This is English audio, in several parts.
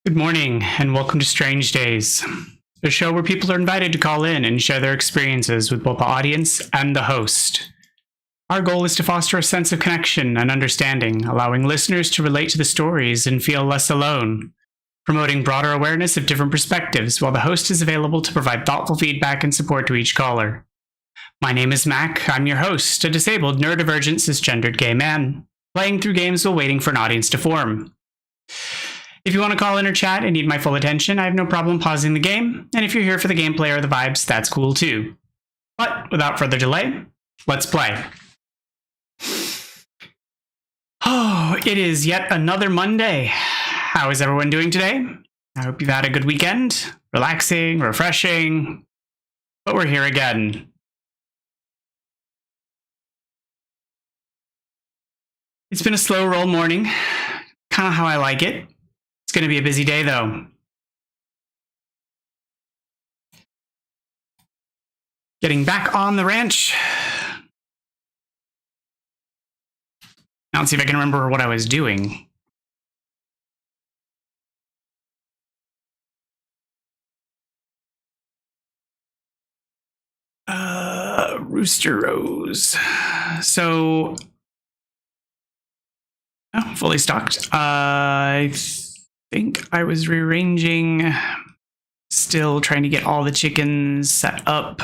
Good morning, and welcome to Strange Days, a show where people are invited to call in and share their experiences with both the audience and the host. Our goal is to foster a sense of connection and understanding, allowing listeners to relate to the stories and feel less alone, promoting broader awareness of different perspectives while the host is available to provide thoughtful feedback and support to each caller. My name is Mac. I'm your host, a disabled, neurodivergent, cisgendered gay man, playing through games while waiting for an audience to form. If you want to call in or chat and need my full attention, I have no problem pausing the game, and if you're here for the gameplay or the vibes, that's cool too. But without further delay, let's play. Oh, it is yet another Monday. How is everyone doing today? I hope you've had a good weekend, relaxing, refreshing, but we're here again. It's been a slow roll morning, kind of how I like it. It's going to be a busy day, though. Getting back on the ranch. Now let's see if I can remember what I was doing. Rooster Rose. So, fully stocked. I think I was rearranging, still trying to get all the chickens set up.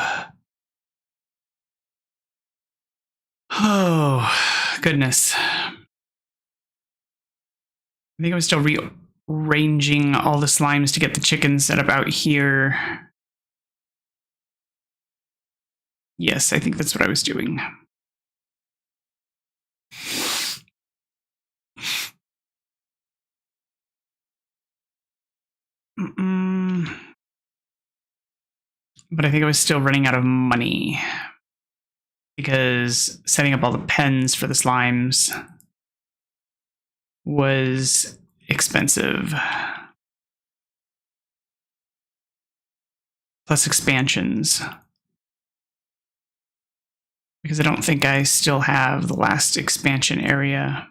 Oh, goodness. I think I was still rearranging all the slimes to get the chickens set up out here. Yes, I think that's what I was doing. But I think I was still running out of money because setting up all the pens for the slimes was expensive. Plus expansions. Because I don't think I still have the last expansion area.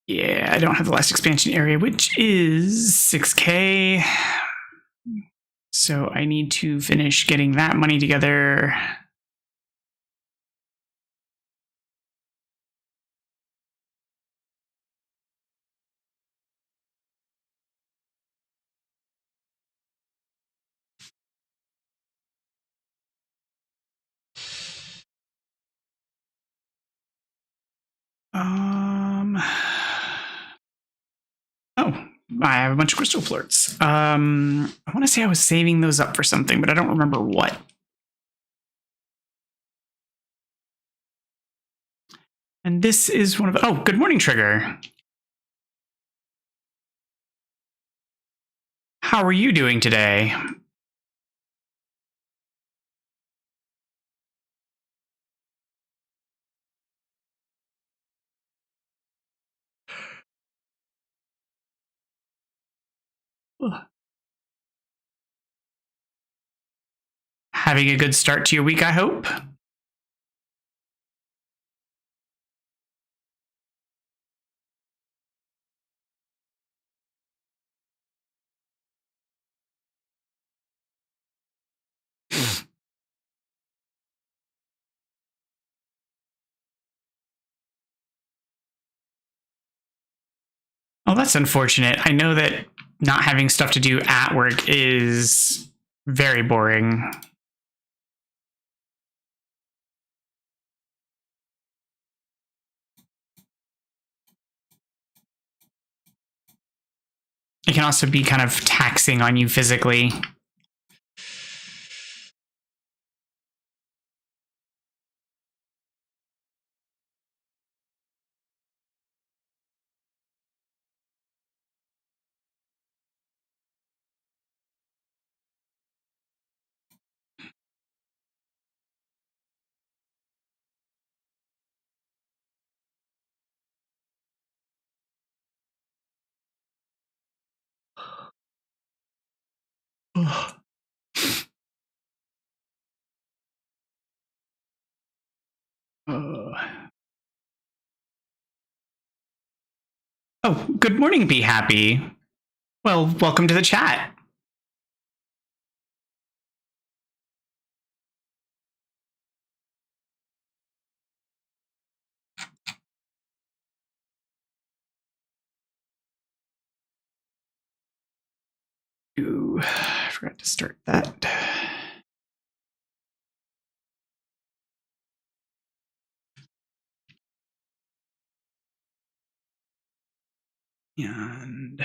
Yeah, I don't have the last expansion area, which is 6K. So I need to finish getting that money together. Oh, I have a bunch of crystal flirts. I want to say I was saving those up for something, but I don't remember what. And this is one of... Oh, good morning, Trigger. How are you doing today? Ugh. Having a good start to your week, I hope. Oh, that's unfortunate. I know that not having stuff to do at work is very boring. It can also be kind of taxing on you physically. Oh, good morning, Be Happy. Well, welcome to the chat. Ooh, I forgot to start that. And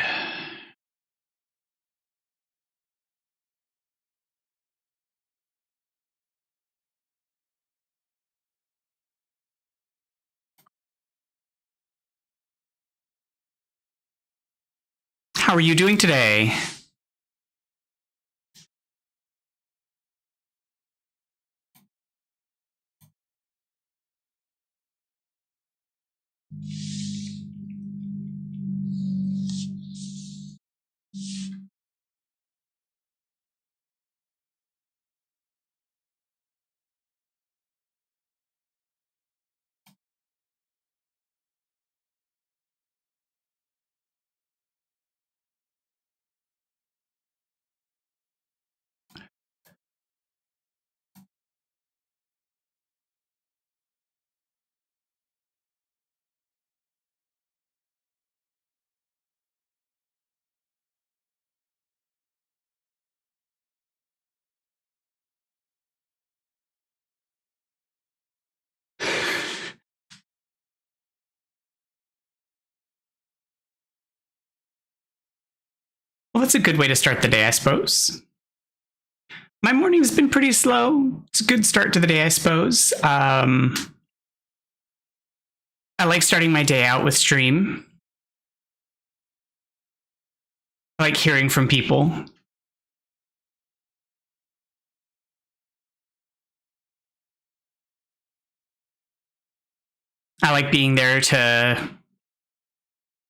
how are you doing today? Well, that's a good way to start the day, I suppose. My morning's been pretty slow. It's a good start to the day, I suppose. I like starting my day out with stream. I like hearing from people. I like being there to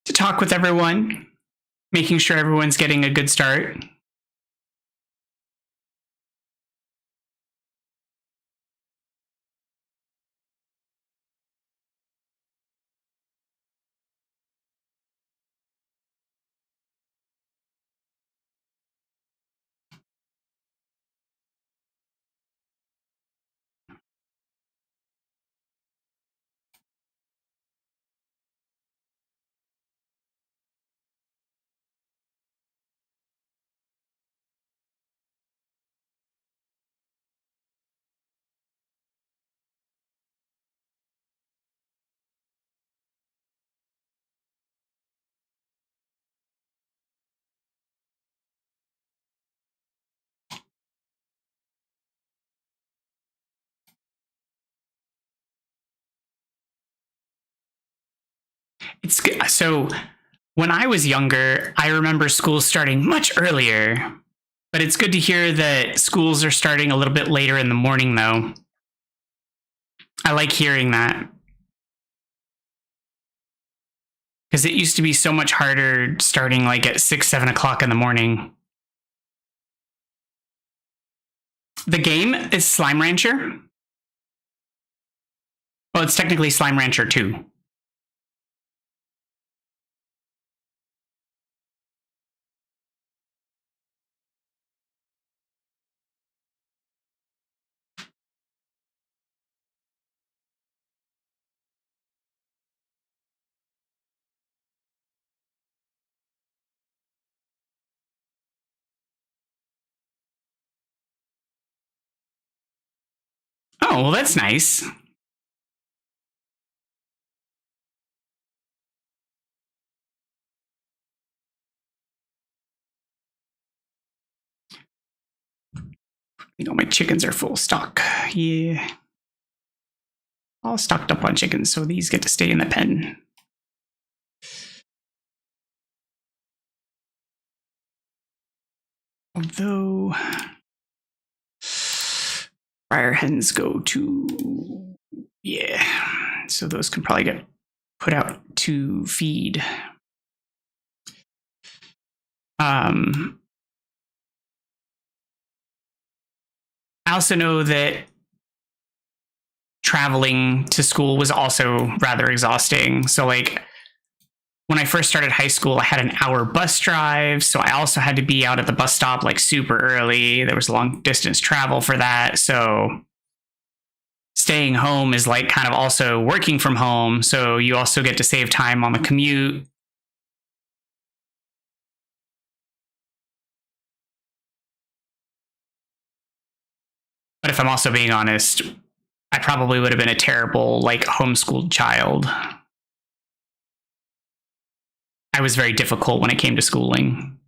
talk with everyone, making sure everyone's getting a good start. It's good. So when I was younger, I remember school starting much earlier, but it's good to hear that schools are starting a little bit later in the morning, though. I like hearing that. Because it used to be so much harder starting like at 6, 7 o'clock in the morning. The game is Slime Rancher. Well, it's technically Slime Rancher 2. Oh, well, that's nice. You know, my chickens are full stock. Yeah. All stocked up on chickens, so these get to stay in the pen. Although fire hens go to, yeah, so those can probably get put out to feed. I also know that traveling to school was also rather exhausting. So like when I first started high school, I had an hour bus drive. So I also had to be out at the bus stop like super early. There was long distance travel for that. So staying home is like kind of also working from home. So you also get to save time on the commute. But if I'm also being honest, I probably would have been a terrible like homeschooled child. I was very difficult when it came to schooling.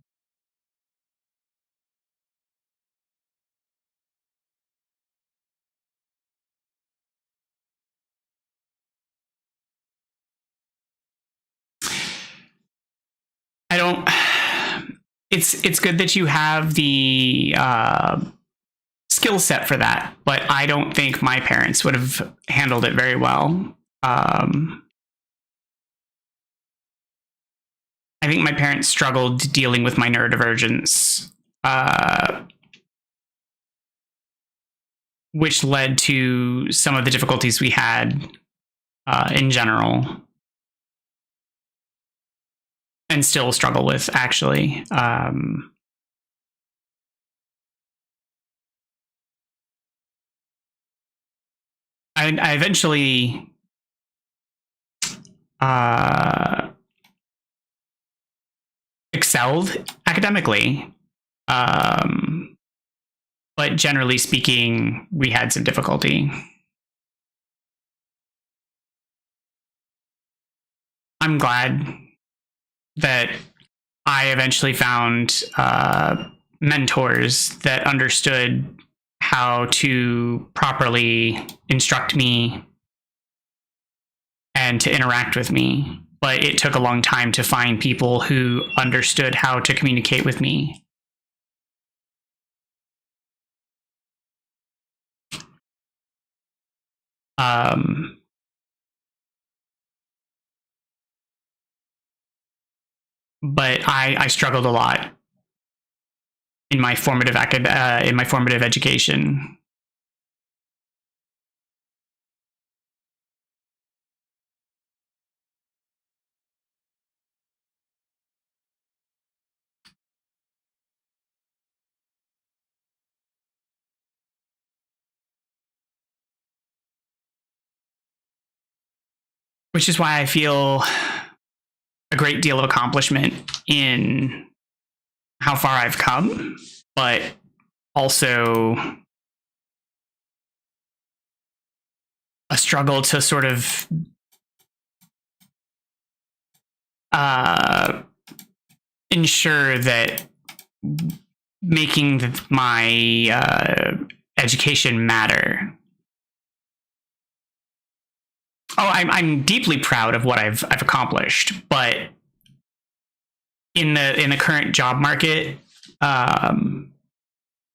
I don't. It's good that you have the skill set for that, but I don't think my parents would have handled it very well. I think my parents struggled dealing with my neurodivergence, which led to some of the difficulties we had in general, and still struggle with, actually. I eventually excelled academically, but generally speaking, we had some difficulty. I'm glad that I eventually found mentors that understood how to properly instruct me and to interact with me. But it took a long time to find people who understood how to communicate with me. But I struggled a lot in my formative education. Which is why I feel a great deal of accomplishment in how far I've come, but also a struggle to sort of ensure that making my education matter. Oh, I'm deeply proud of what I've accomplished, but in the current job market, a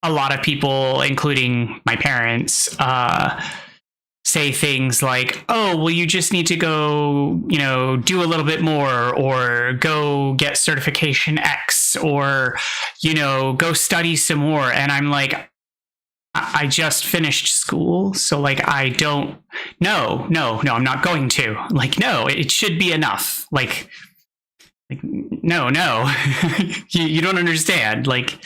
lot of people, including my parents, say things like, "Oh, well, you just need to go, do a little bit more, or go get certification X, or go study some more." And I'm like, I just finished school, so like I don't. No, I'm not going to. Like, no, it should be enough. Like no, you don't understand. Like,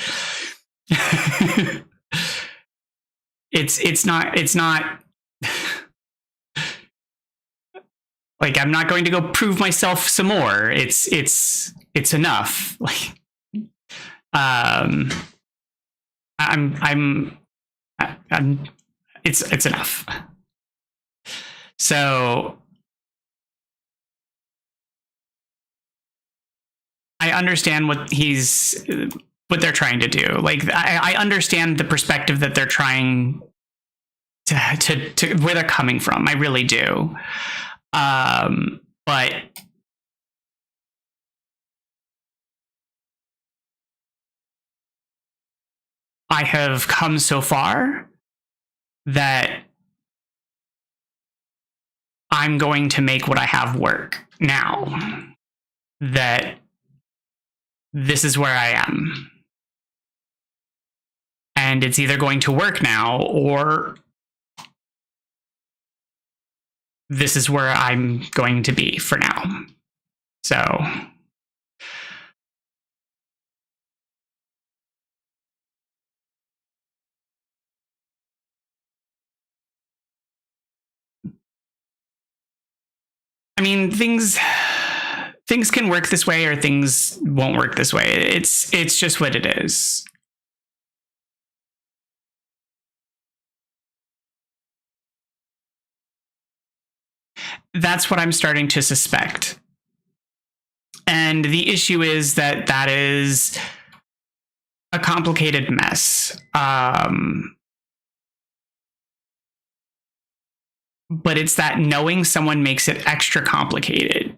it's not. Like, I'm not going to go prove myself some more. It's enough. Like, it's enough. So I understand what they're trying to do. Like, I understand the perspective that they're trying to where they're coming from. I really do. But I have come so far that I'm going to make what I have work now. That this is where I am. and it's either going to work now or this is where I'm going to be for now. So I mean, things can work this way or things won't work this way. It's just what it is. That's what I'm starting to suspect. And the issue is that that is a complicated mess. But it's that knowing someone makes it extra complicated.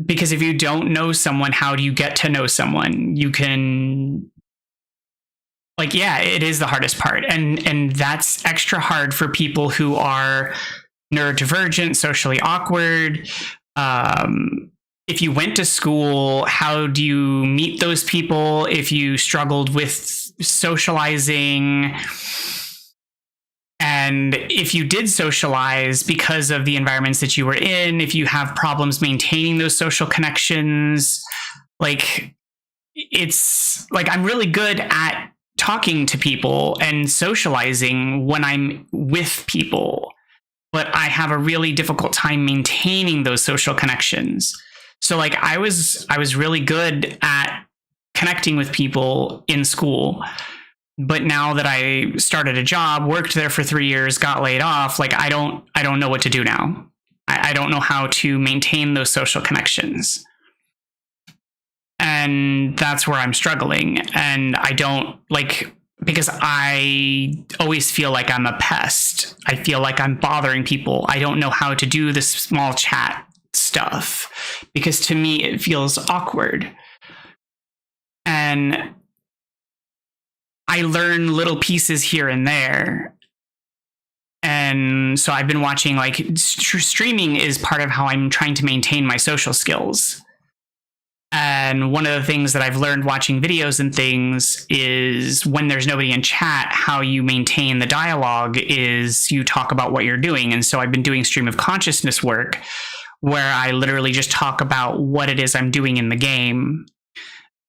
Because if you don't know someone, how do you get to know someone? You can, like, yeah, it is the hardest part. And that's extra hard for people who are neurodivergent, socially awkward. If you went to school, how do you meet those people? If you struggled with socializing, and if you did socialize because of the environments that you were in, if you have problems maintaining those social connections, like, it's like I'm really good at talking to people and socializing when I'm with people, but I have a really difficult time maintaining those social connections. So like I was really good at connecting with people in school, but now that I started a job, worked there for 3 years, got laid off, like I don't know what to do now. I don't know how to maintain those social connections. And that's where I'm struggling. And I don't like, because I always feel like I'm a pest. I feel like I'm bothering people. I don't know how to do this small chat stuff because to me it feels awkward. And I learn little pieces here and there. And so I've been watching, like, streaming is part of how I'm trying to maintain my social skills. And one of the things that I've learned watching videos and things is when there's nobody in chat, how you maintain the dialogue is you talk about what you're doing. And so I've been doing stream of consciousness work where I literally just talk about what it is I'm doing in the game.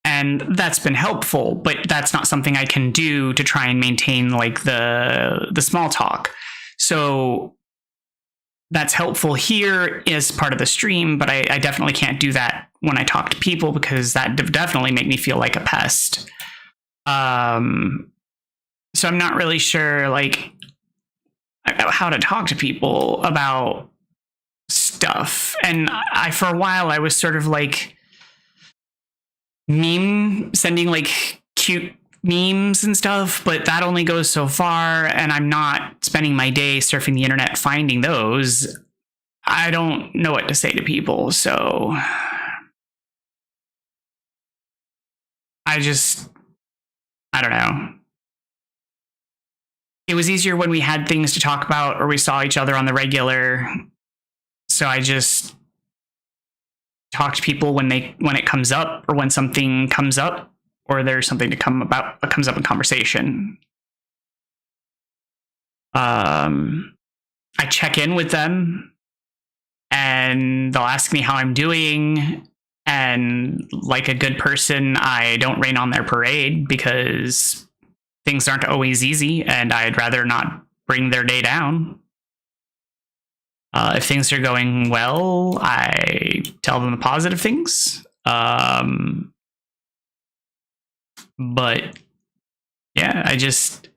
And that's been helpful, but that's not something I can do to try and maintain like the small talk. So that's helpful here as part of the stream, but I definitely can't do that when I talk to people because that definitely make me feel like a pest. So I'm not really sure like how to talk to people about stuff. And for a while I was sort of like sending like cute memes and stuff, but that only goes so far, and I'm not spending my day surfing the internet finding those. I don't know what to say to people, so I don't know. It was easier when we had things to talk about or we saw each other on the regular, so I just talk to people when it comes up or when something comes up or there's something comes up in conversation. I check in with them and they'll ask me how I'm doing. And like a good person, I don't rain on their parade because things aren't always easy and I'd rather not bring their day down. If things are going well, I tell them the positive things. But yeah, I just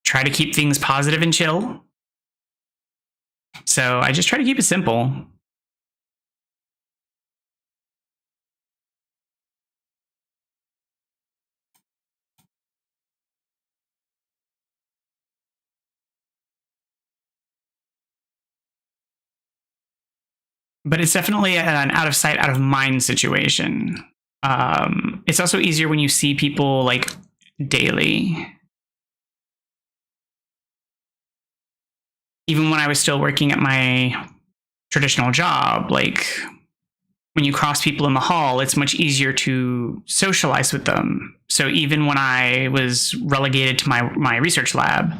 try to keep things positive and chill. So I just try to keep it simple. But it's definitely an out of sight, out of mind situation. It's also easier when you see people like daily. Even when I was still working at my traditional job, like when you cross people in the hall, it's much easier to socialize with them. So even when I was relegated to my research lab,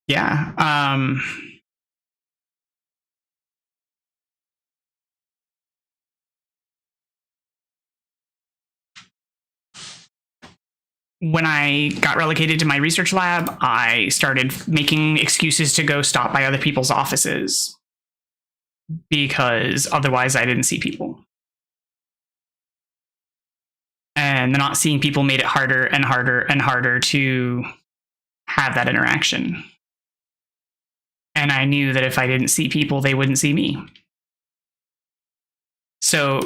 yeah. When I got relegated to my research lab, I started making excuses to go stop by other people's offices because otherwise I didn't see people. And the not seeing people made it harder and harder and harder to have that interaction. And I knew that if I didn't see people, they wouldn't see me. So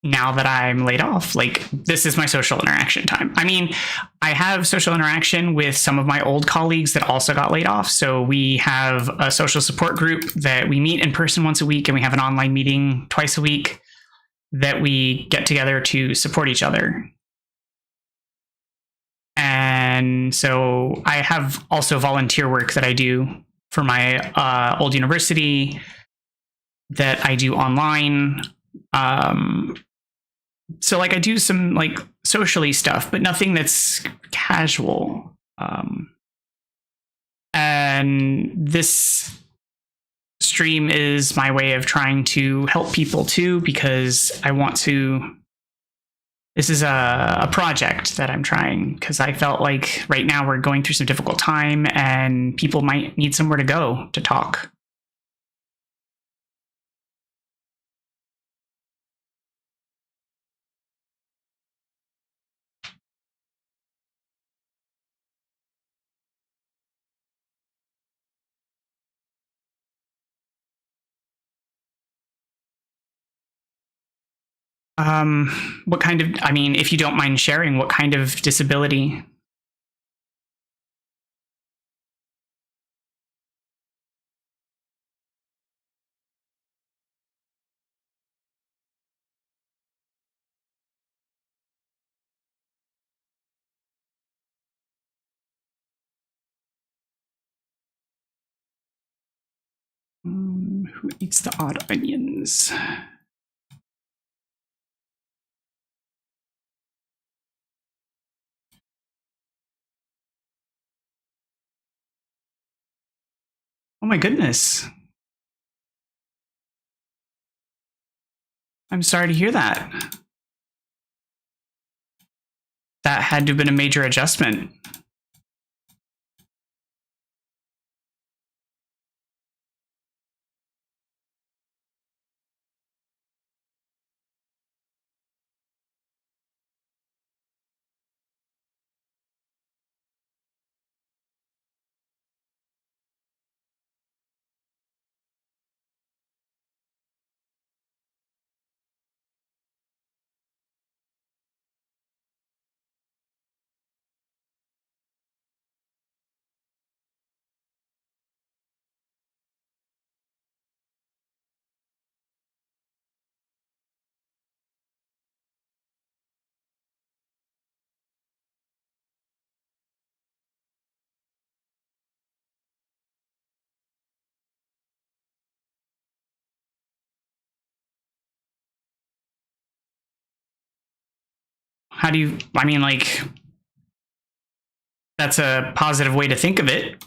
now that I'm laid off, like, this is my social interaction time. I mean, I have social interaction with some of my old colleagues that also got laid off. So we have a social support group that we meet in person once a week, and we have an online meeting twice a week that we get together to support each other. And so I have also volunteer work that I do for my old university that I do online. So like I do some like socially stuff, but nothing that's casual. And this stream is my way of trying to help people too, because I want to. This is a project that I'm trying because I felt like right now we're going through some difficult time and people might need somewhere to go to talk. What kind of, I mean, if you don't mind sharing, what kind of disability? Who eats the odd onions? Oh my goodness. I'm sorry to hear that. That had to have been a major adjustment. How do you, I mean, like, that's a positive way to think of it.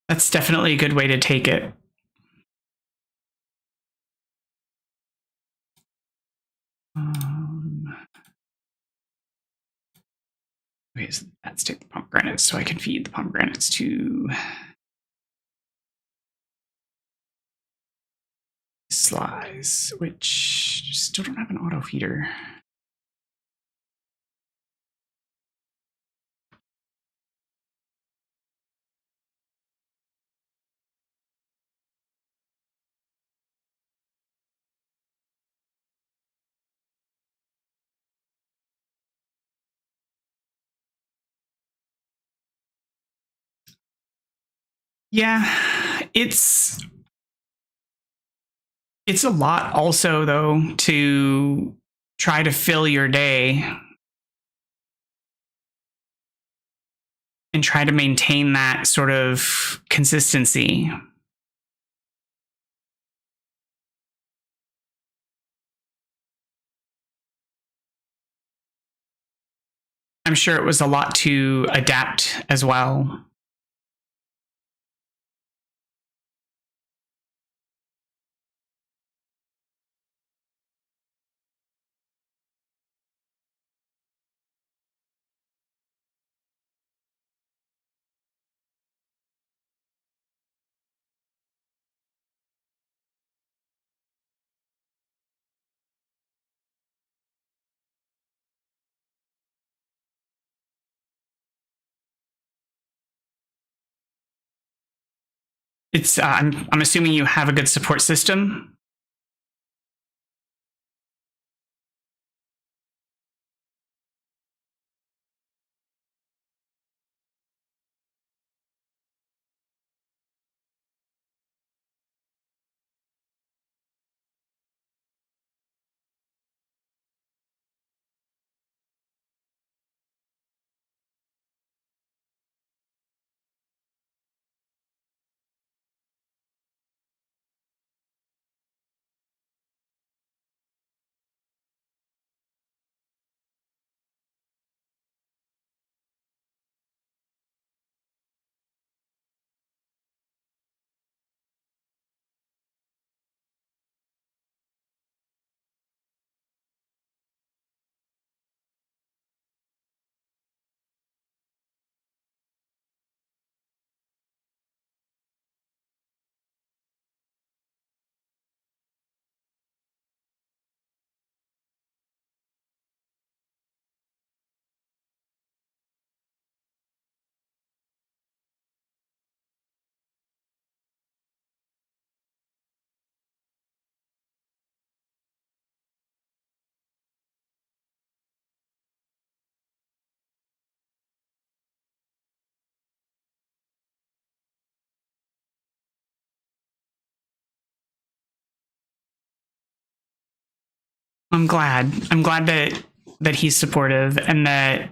That's definitely a good way to take it. Okay, so let's take the pomegranates so I can feed the pomegranates to Slice, which still don't have an auto feeder. Yeah, it's a lot also though to try to fill your day and try to maintain that sort of consistency. I'm sure it was a lot to adapt as well. It's I'm assuming you have a good support system. I'm glad. I'm glad that he's supportive and that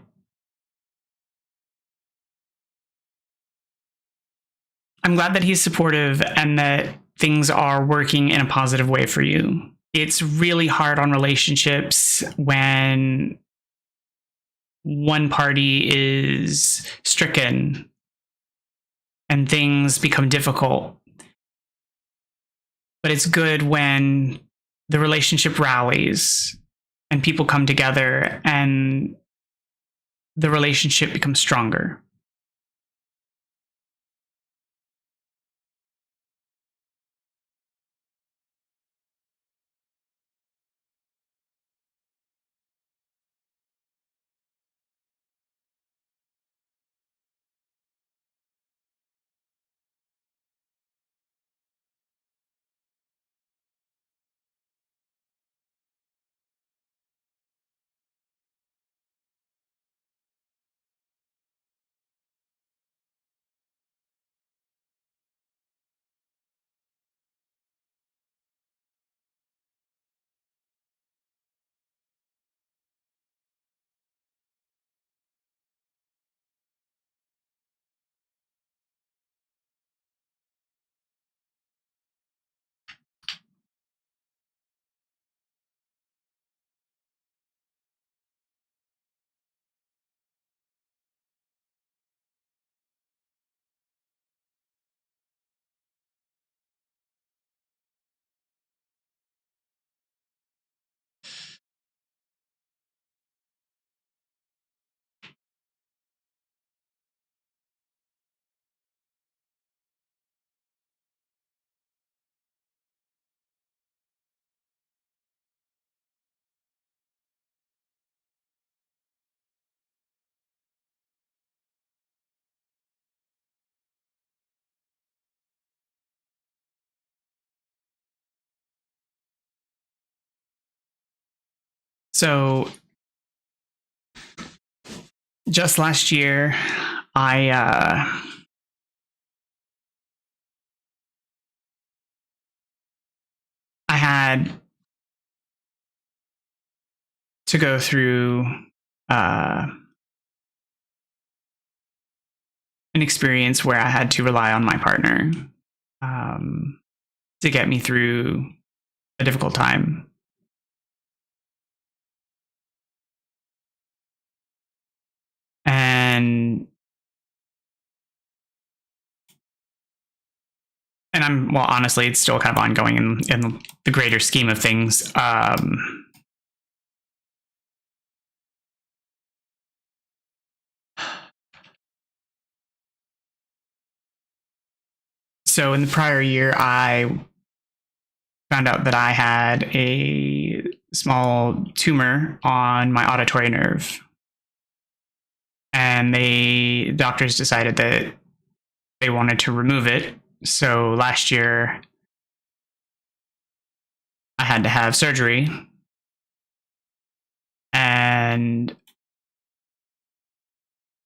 I'm glad that he's supportive and that things are working in a positive way for you. It's really hard on relationships when one party is stricken and things become difficult. But it's good when the relationship rallies and people come together and the relationship becomes stronger. So just last year, I I had to go through an experience where I had to rely on my partner to get me through a difficult time. And I'm, well, honestly, it's still kind of ongoing in the greater scheme of things. So in the prior year, I found out that I had a small tumor on my auditory nerve. And doctors decided that they wanted to remove it. So last year, I had to have surgery. And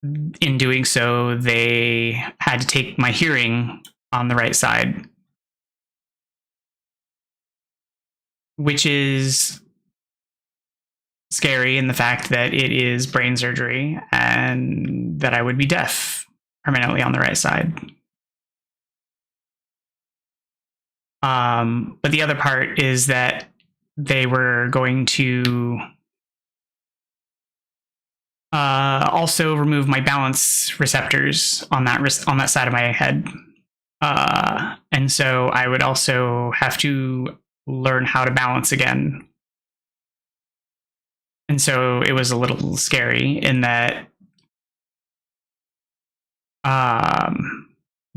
in doing so, they had to take my hearing on the right side, which is scary in the fact that it is brain surgery and that I would be deaf permanently on the right side. But the other part is that they were going to also remove my balance receptors on that side of my head. And so I would also have to learn how to balance again. And so it was a little scary in that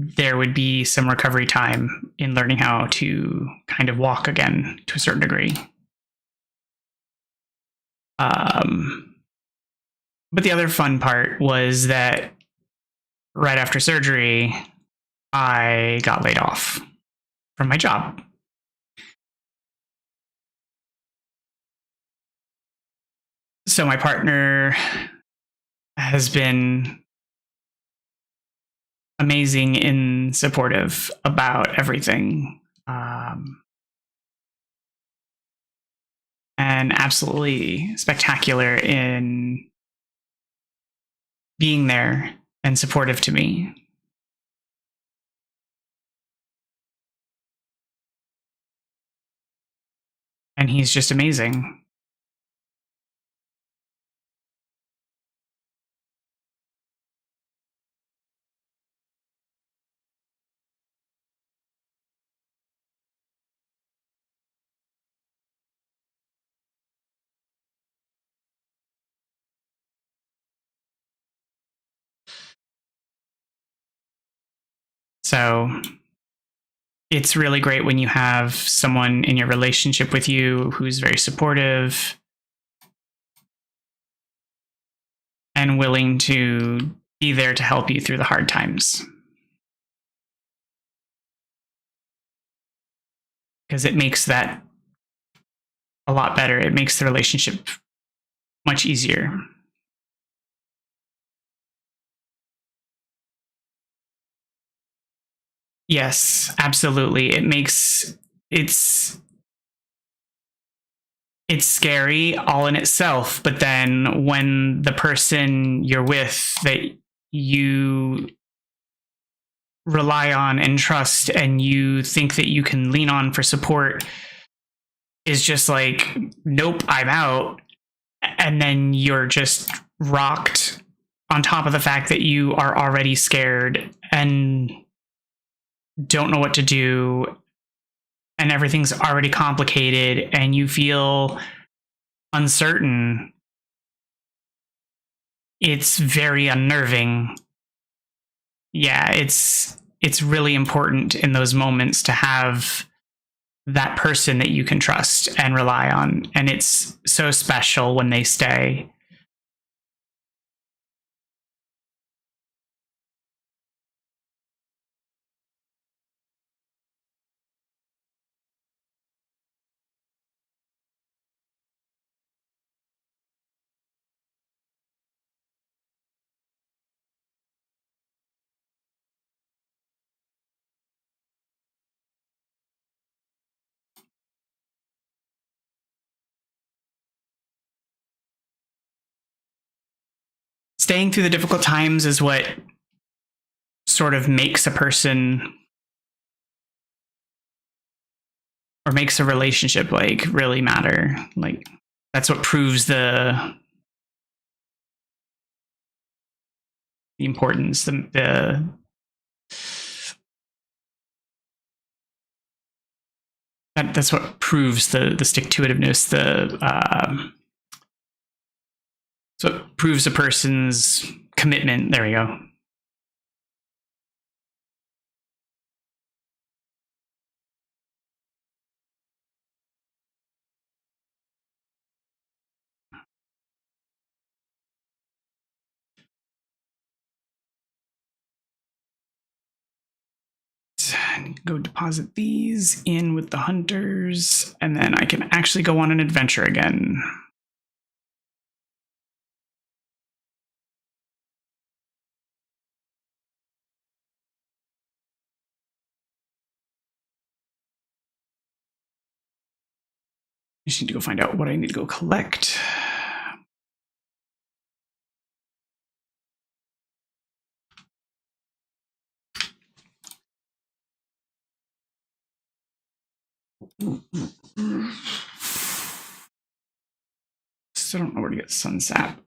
there would be some recovery time in learning how to kind of walk again to a certain degree. But the other fun part was that right after surgery, I got laid off from my job. So my partner has been amazing and supportive about everything. And absolutely spectacular in being there and supportive to me. And he's just amazing. So it's really great when you have someone in your relationship with you who's very supportive and willing to be there to help you through the hard times. Because it makes that a lot better. It makes the relationship much easier. Yes, absolutely. It's scary all in itself, but then when the person you're with that you rely on and trust and you think that you can lean on for support is just like, nope, I'm out. And then you're just rocked on top of the fact that you are already scared and don't know what to do, and everything's already complicated and you feel uncertain. It's very unnerving. Yeah, it's really important in those moments to have that person that you can trust and rely on. And it's so special when they stay. staying through the difficult times is what sort of makes a person or makes a relationship like really matter. Like that's what proves the importance, that's what proves the stick-to-itiveness, so it proves a person's commitment. There we go. Go deposit these in with the hunters, and then I can actually go on an adventure again. I just need to go find out what I need to go collect. Still don't know where to get sun sap.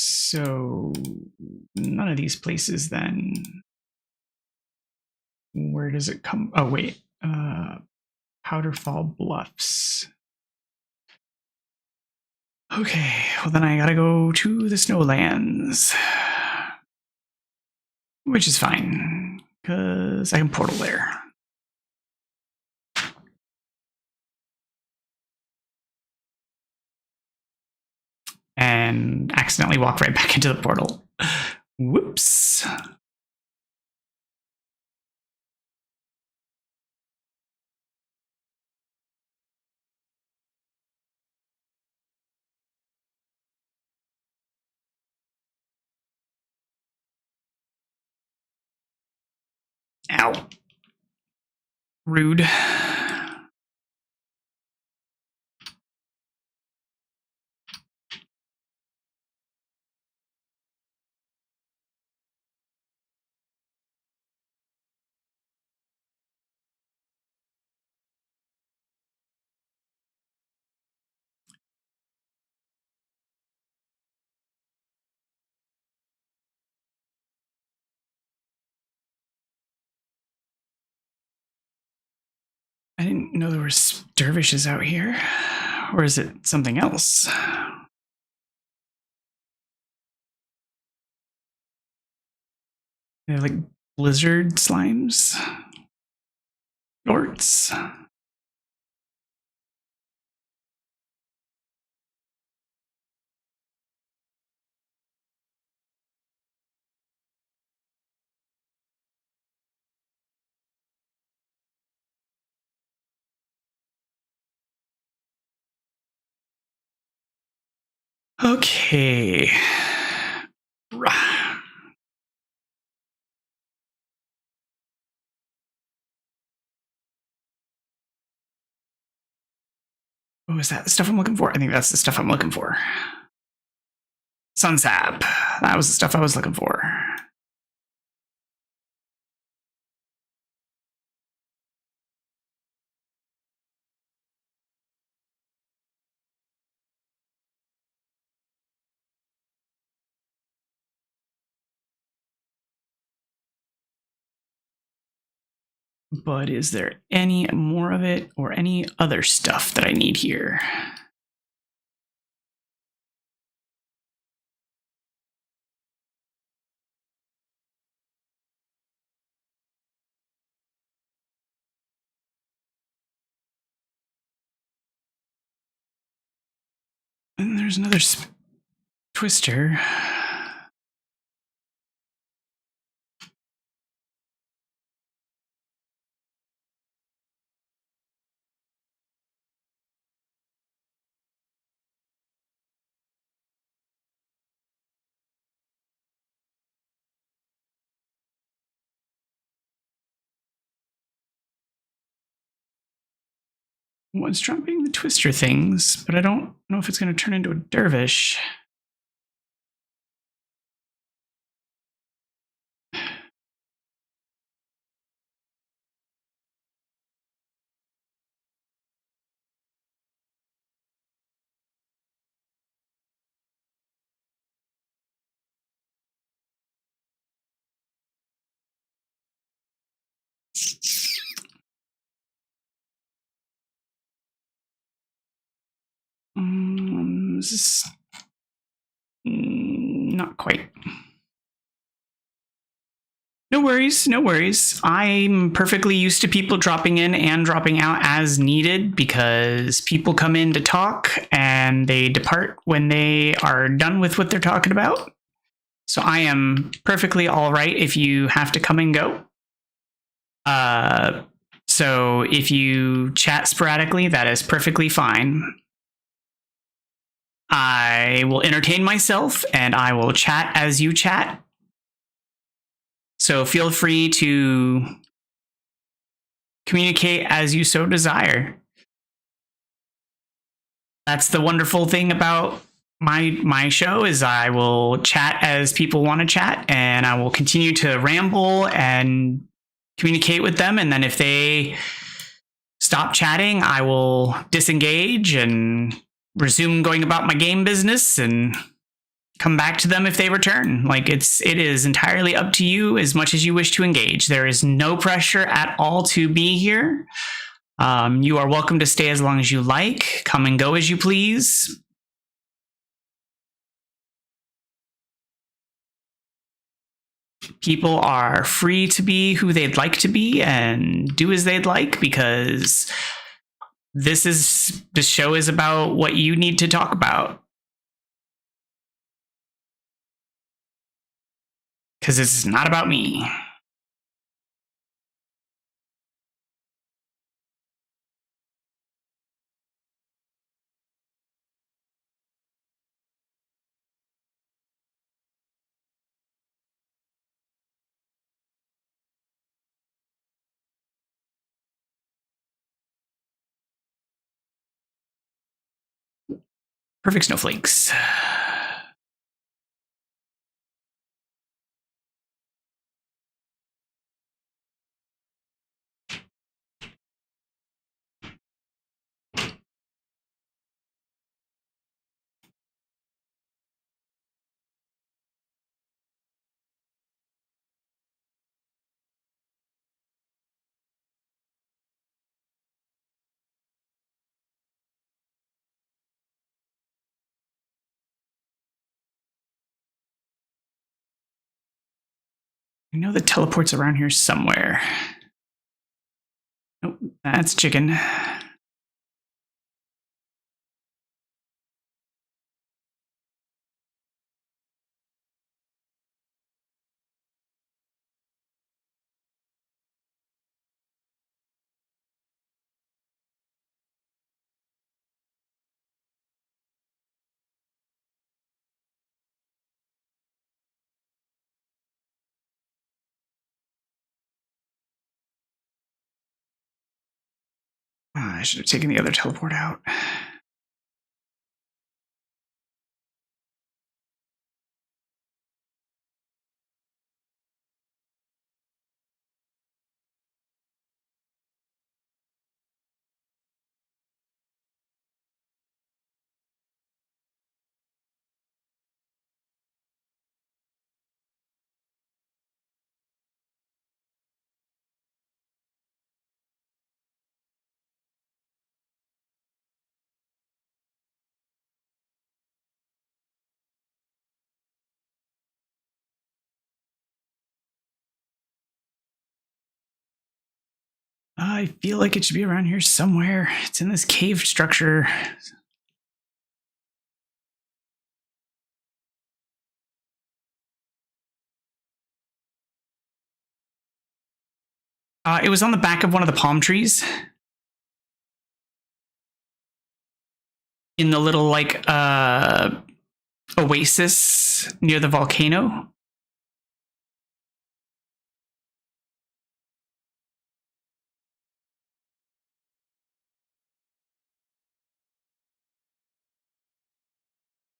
So none of these places then. Where does it come? Oh, wait. Powderfall Bluffs. Okay, well then I gotta go to the Snowlands. Which is fine, because I can portal there. And accidentally walk right back into the portal. Whoops. Ow. Rude. I didn't know there were dervishes out here. Or is it something else? They're like blizzard slimes? Shorts? Okay. Oh, is that the stuff I'm looking for? I think that's the stuff I'm looking for. Sunsap. That was the stuff I was looking for. But is there any more of it or any other stuff that I need here? And there's another twister. was dropping the twister things, but I don't know if it's going to turn into a dervish. This is not quite. No worries, no worries. I'm perfectly used to people dropping in and dropping out as needed because people come in to talk and they depart when they are done with what they're talking about. So I am perfectly all right if you have to come and go. So if you chat sporadically, that is perfectly fine. I will entertain myself and I will chat as you chat. So feel free to communicate as you so desire. That's the wonderful thing about my show is I will chat as people want to chat and I will continue to ramble and communicate with them. And then if they stop chatting, I will disengage and resume going about my game business and come back to them if they return. Like it is entirely up to you as much as you wish to engage. There is no pressure at all to be here. You are welcome to stay as long as you like. Come and go as you please. People are free to be who they'd like to be and do as they'd like because this show is about what you need to talk about. Because it's not about me. Perfect snowflakes. I know the teleport's around here somewhere. Nope, that's chicken. Oh, I should have taken the other teleport out. I feel like it should be around here somewhere. It's in this cave structure. It was on the back of one of the palm trees. In the little, like, oasis near the volcano.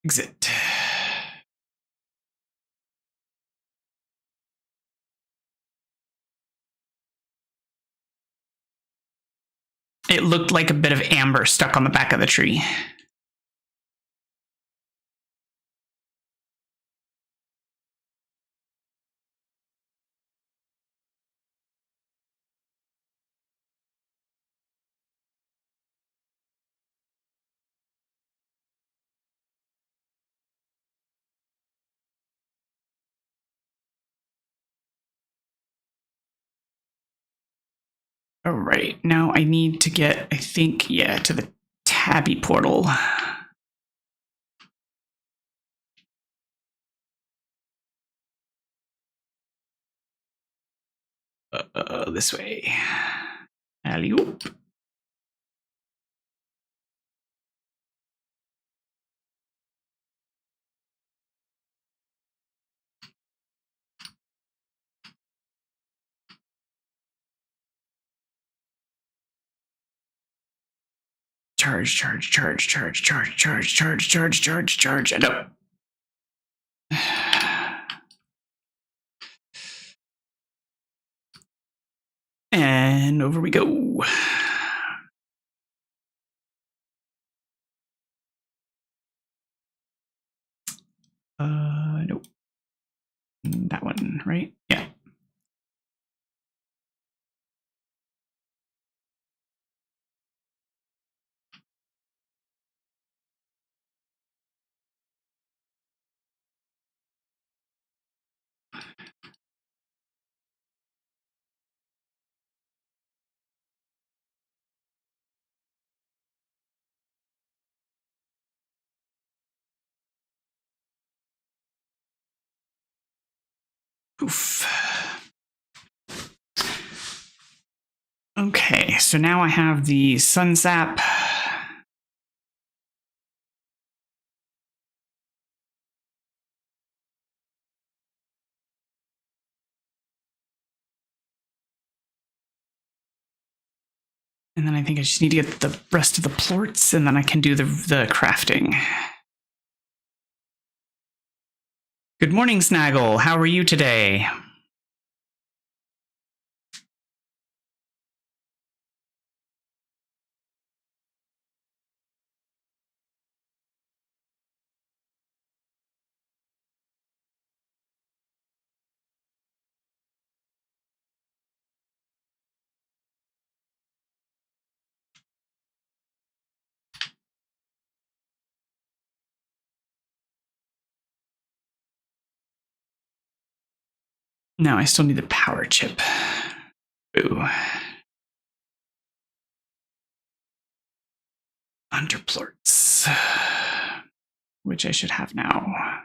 Exit. It looked like a bit of amber stuck on the back of the tree. All right, now I need to get, I think, yeah, to the tabby portal. This way. Alley-oop. Charge. And up. And over we go. Nope. That one, right? Yeah. Oof. Okay, so now I have the sun sap. And then I think I just need to get the rest of the plorts, and then I can do the crafting. Good morning, Snaggle. How are you today? No, I still need the power chip. Ooh. Underplorts, which I should have now.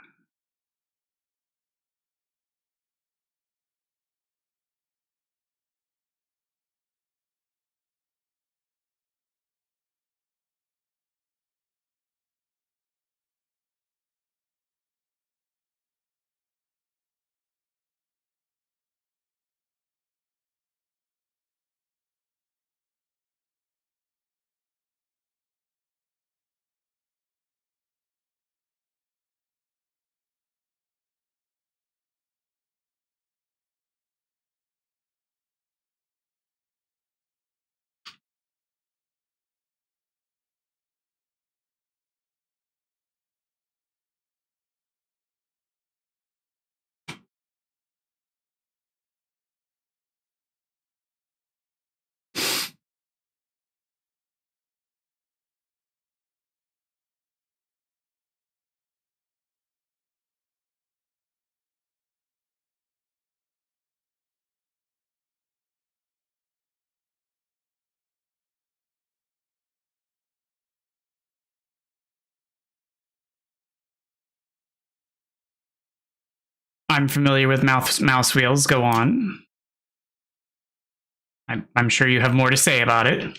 I'm familiar with mouse wheels. Go on. I'm sure you have more to say about it.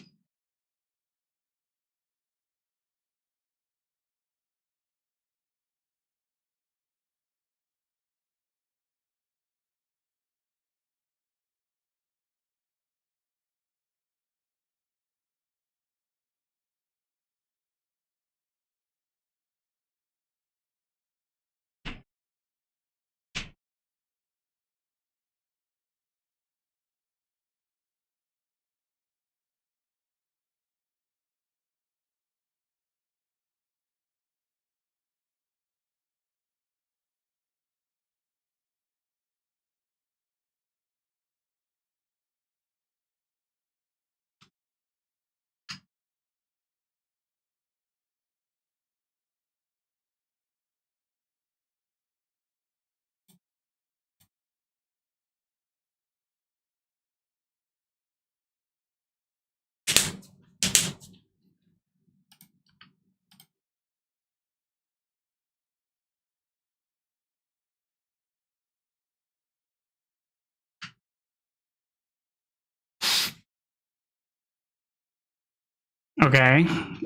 Okay.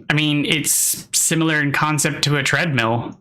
I mean, it's similar in concept to a treadmill.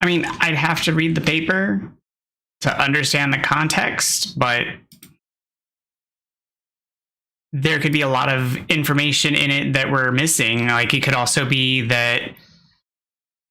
I mean, I'd have to read the paper to understand the context, but there could be a lot of information in it that we're missing. Like, it could also be that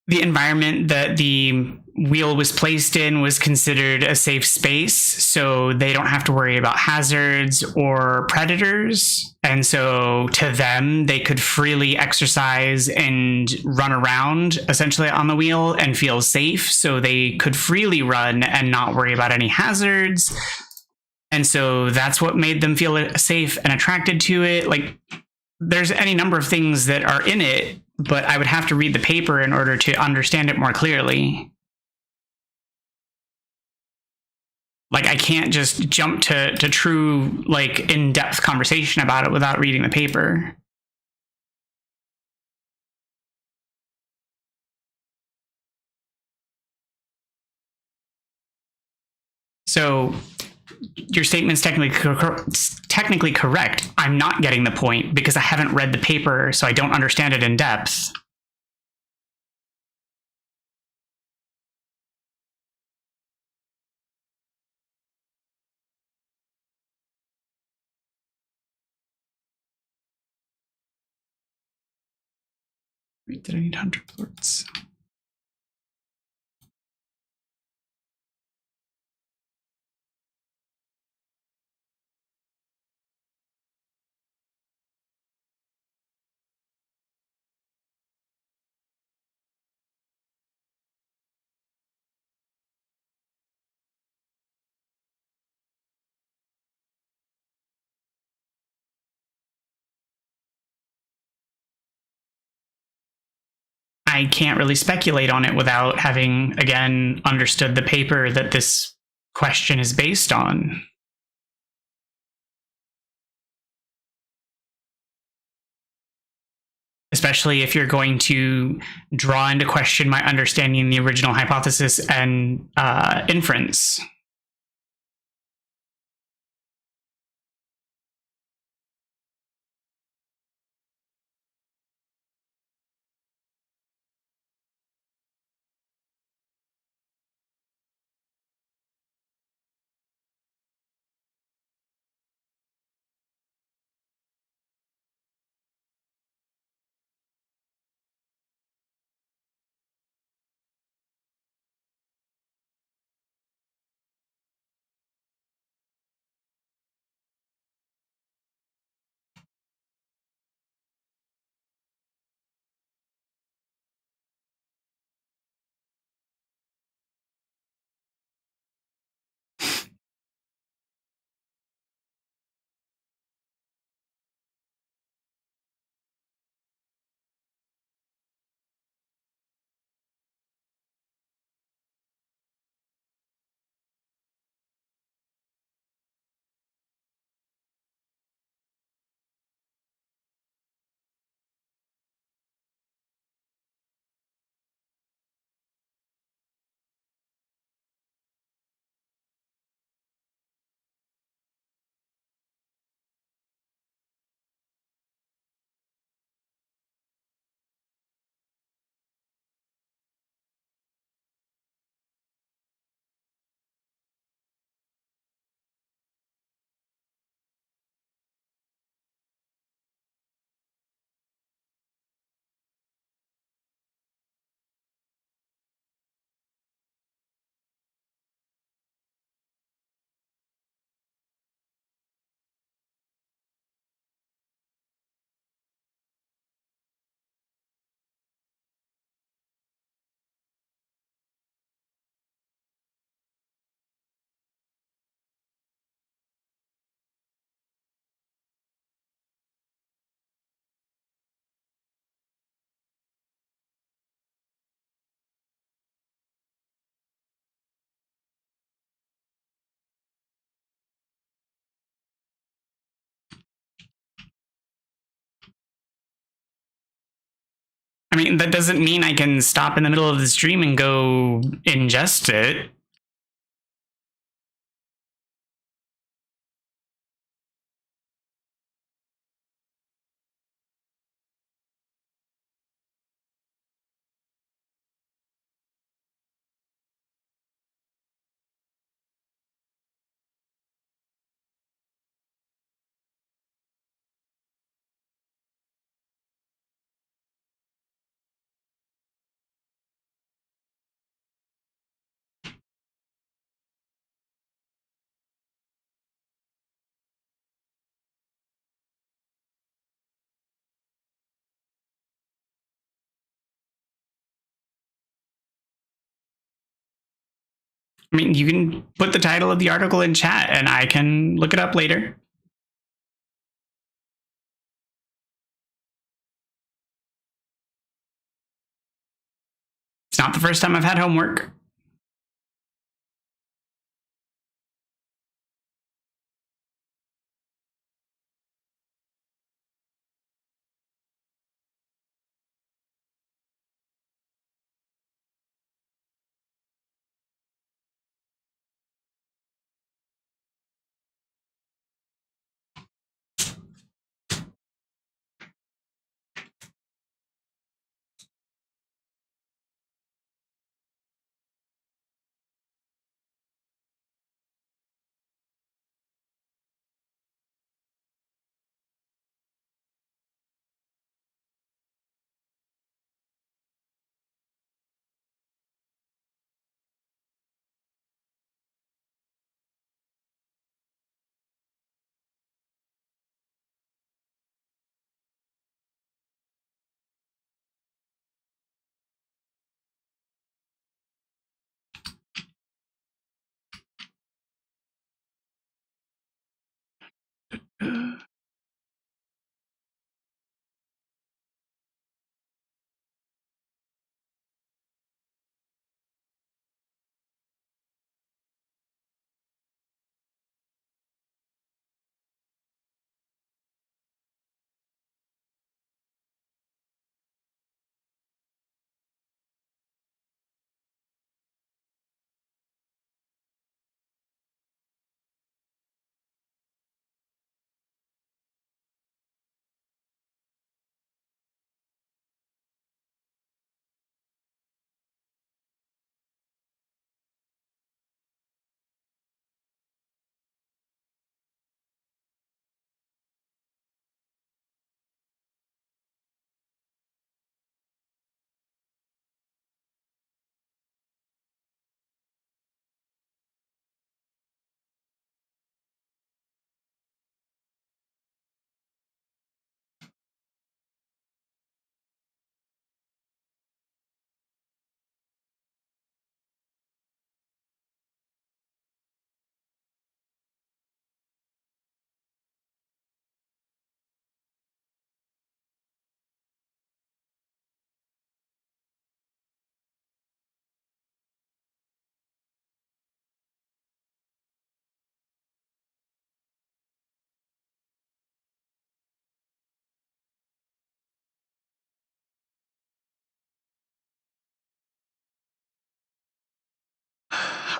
the environment that the wheel was placed in was considered a safe space, so they don't have to worry about hazards or predators. And so to them, they could freely exercise and run around essentially on the wheel and feel safe. So they could freely run and not worry about any hazards. And so that's what made them feel safe and attracted to it. Like, there's any number of things that are in it, but I would have to read the paper in order to understand it more clearly. Like, I can't just jump to true, like, in-depth conversation about it without reading the paper. So your statement's technically correct. I'm not getting the point because I haven't read the paper, so I don't understand it in depth. Did I need 100 ports? I can't really speculate on it without having, again, understood the paper that this question is based on. Especially if you're going to draw into question my understanding the original hypothesis and inference. I mean, that doesn't mean I can stop in the middle of the stream and go ingest it. I mean, you can put the title of the article in chat and I can look it up later. It's not the first time I've had homework.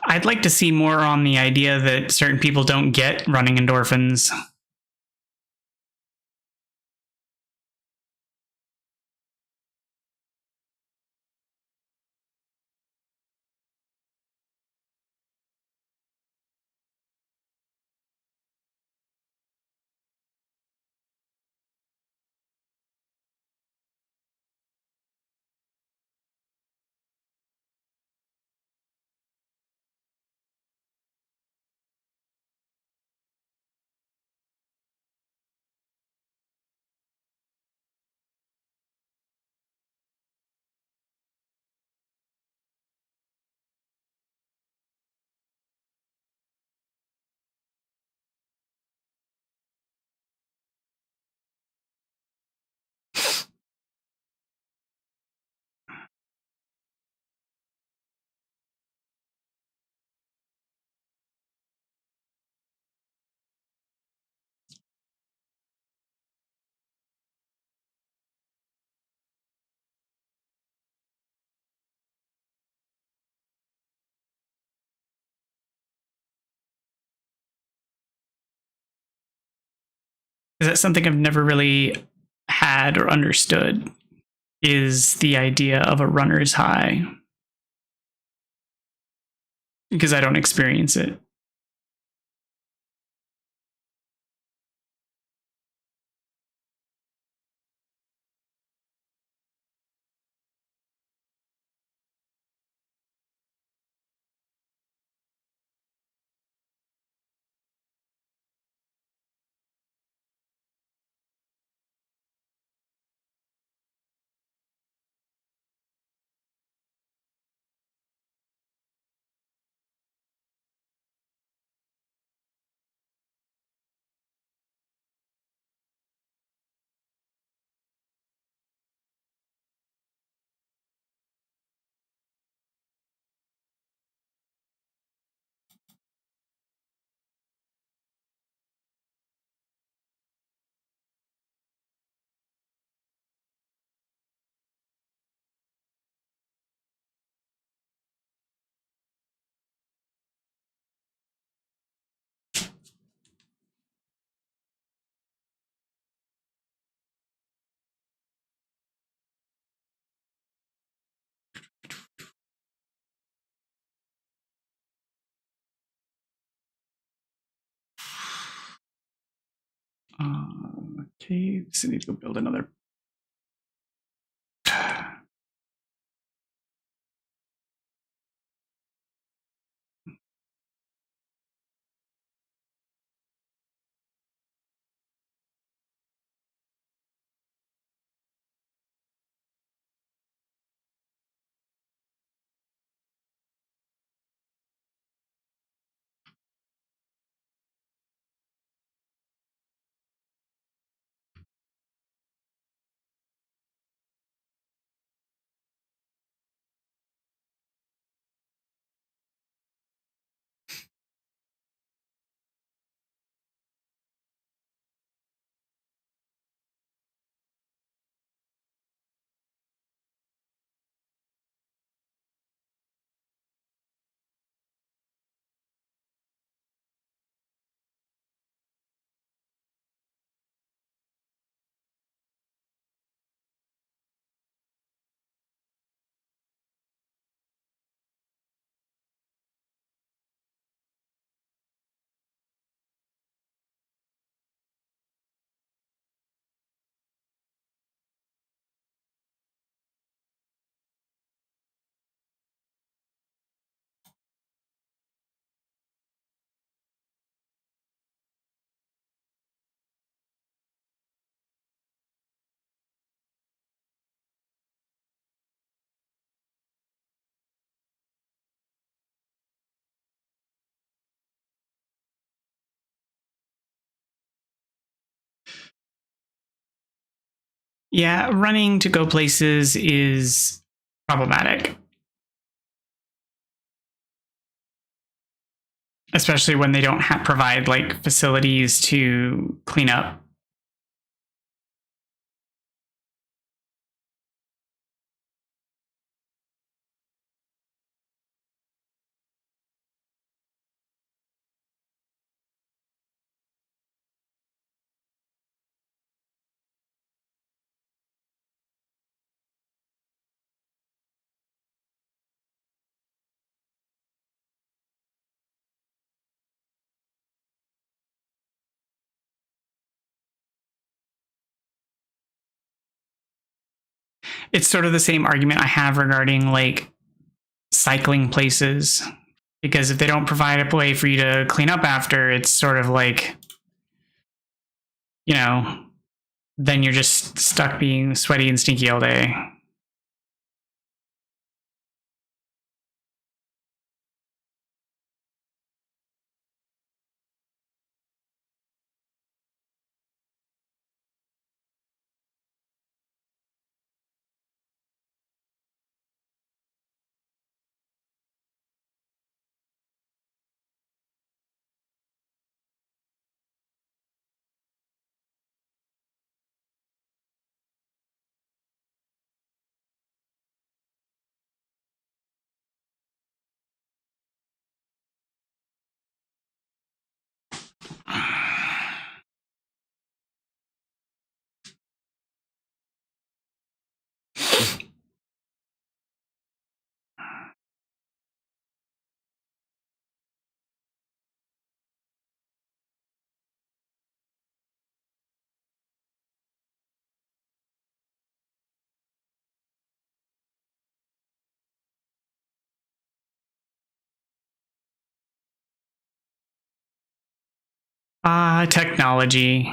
I'd like to see more on the idea that certain people don't get running endorphins. Is that something I've never really had or understood? Is the idea of a runner's high, because I don't experience it. Okay, so I need to go build another. Yeah, running to go places is problematic, especially when they don't provide like facilities to clean up. It's sort of the same argument I have regarding like cycling places, because if they don't provide a way for you to clean up after, it's sort of like, you know, then you're just stuck being sweaty and stinky all day. Technology.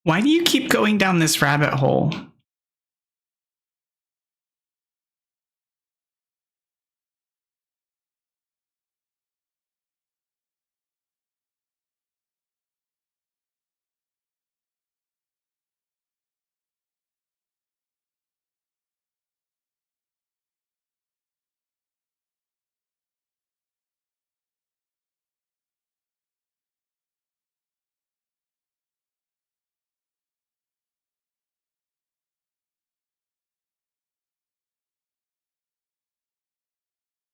Why do you keep going down this rabbit hole?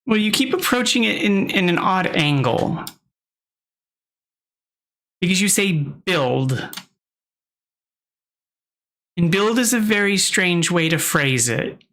Well, you keep approaching it in an odd angle. Because you say build. And build is a very strange way to phrase it.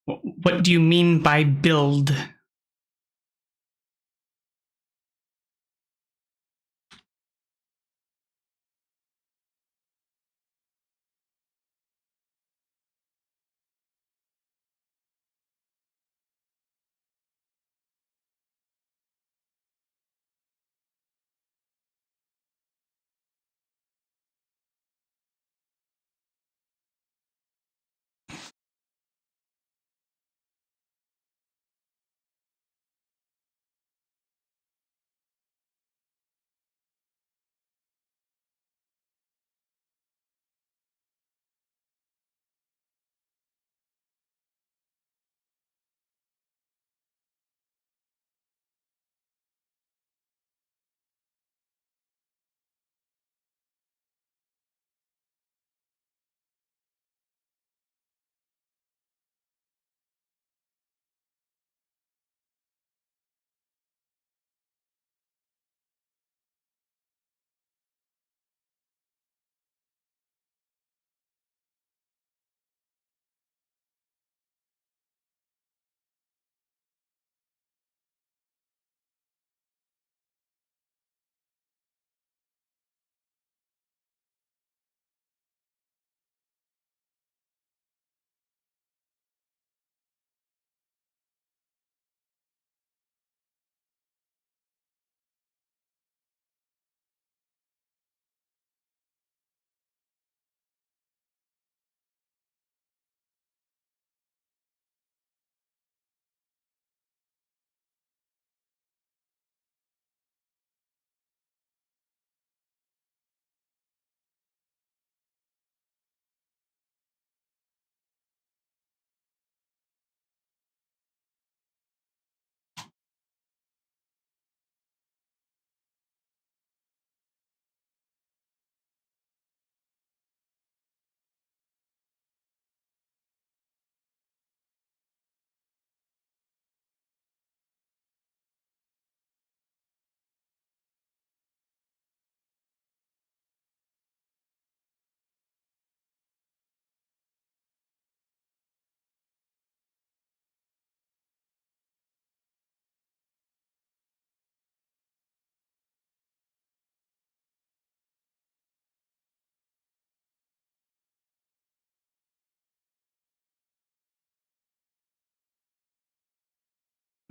What do you mean by build?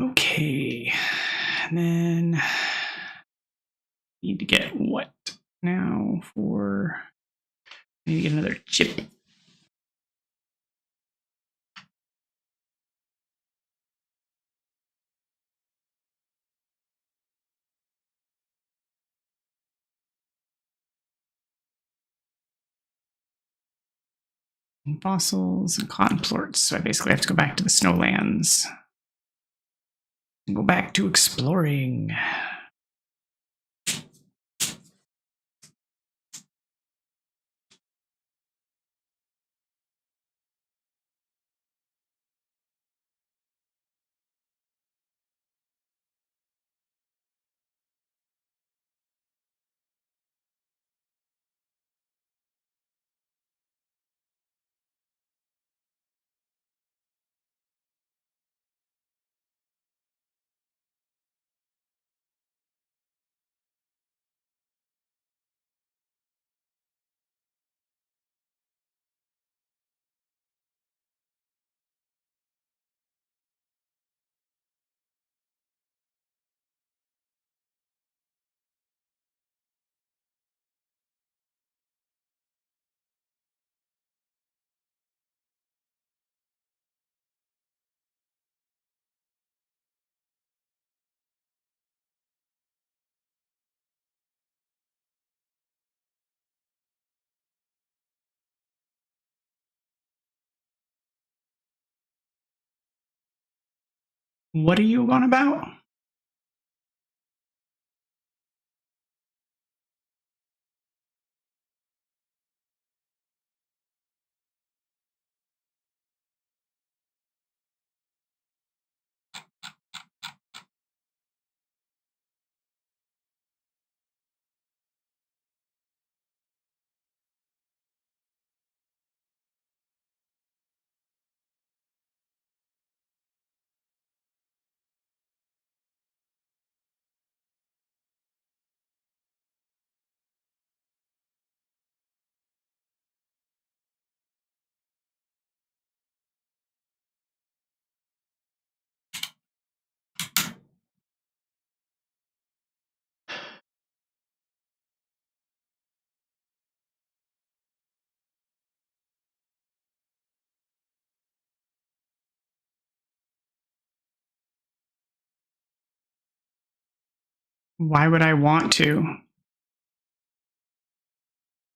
Okay, and then need to get what now for? Need to get another chip. And fossils and cotton plorts. So I basically have to go back to the snowlands and go back to exploring. What are you on about? Why would I want to?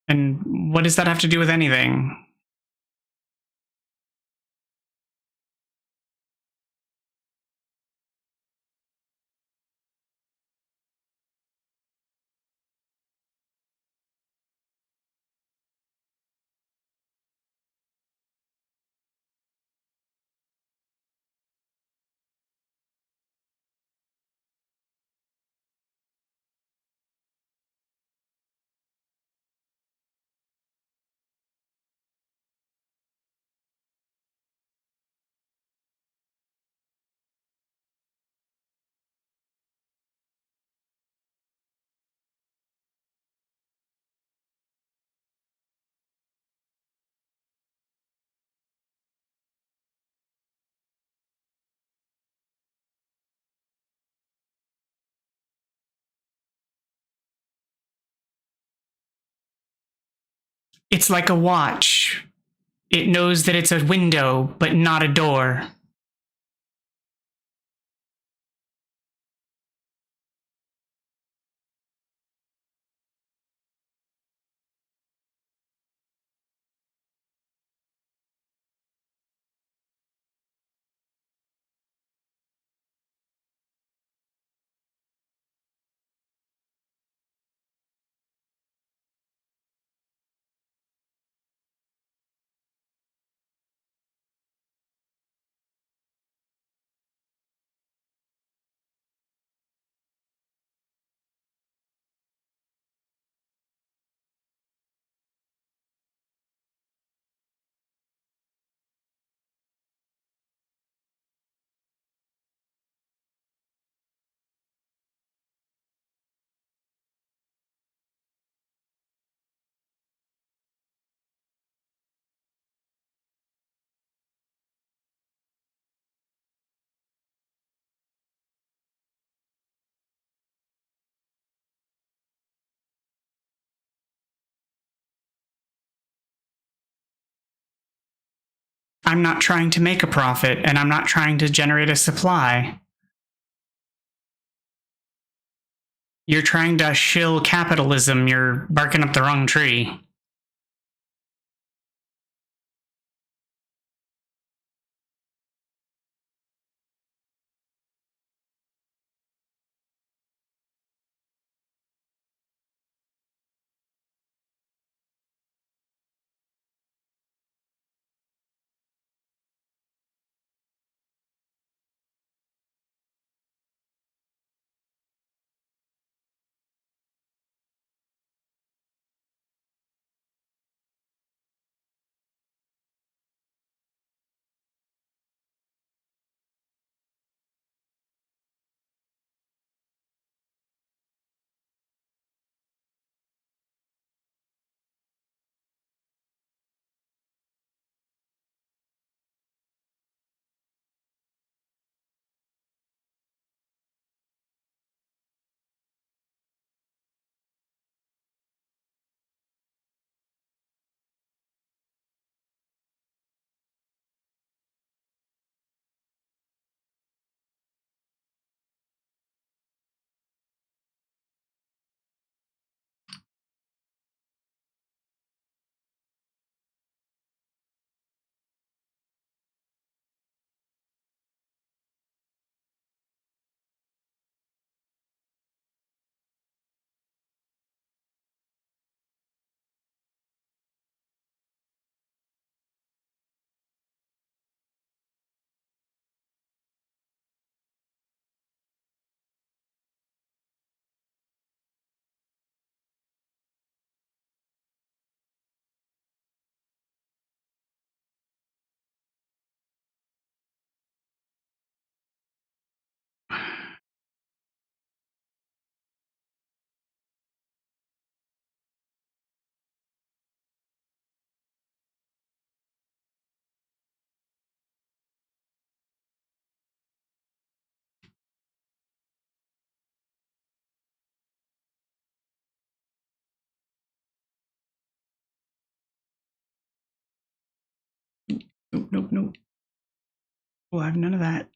And what does that have to do with anything? It's like a watch. It knows that it's a window, but not a door. I'm not trying to make a profit, and I'm not trying to generate a supply. You're trying to shill capitalism. You're barking up the wrong tree. Nope, nope, nope. We'll have none of that.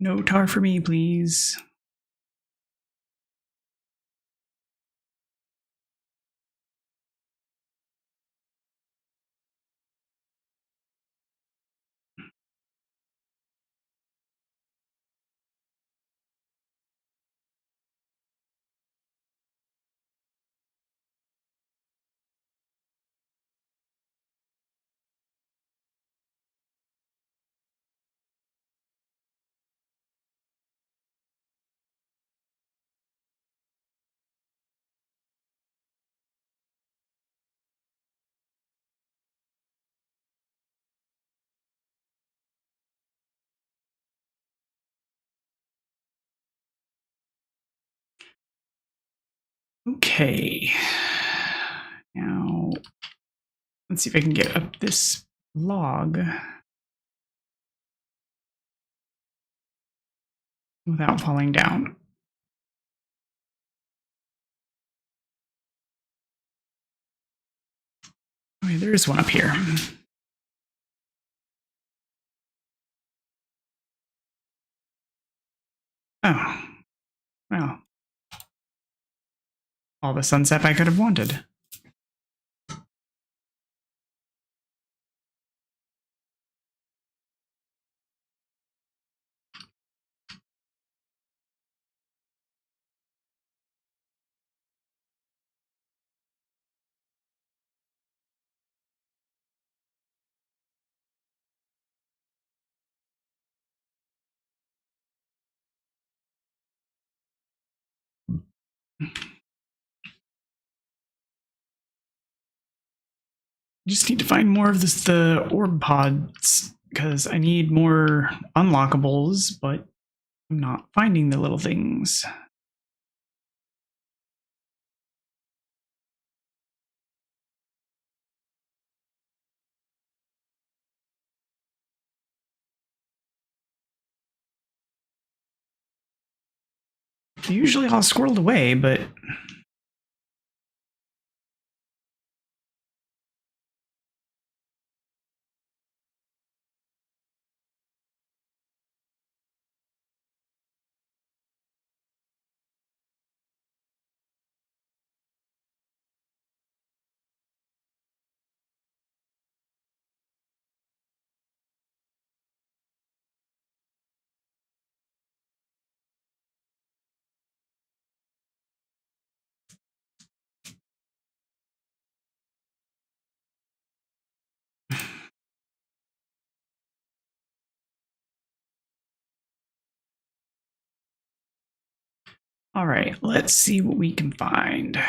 No tar for me, please. Okay. Now, let's see if I can get up this log without falling down. Okay, there is one up here. Oh, well. All the sunset I could have wanted. I just need to find more of the orb pods, because I need more unlockables, but I'm not finding the little things. They're usually all squirreled away, but all right, let's see what we can find.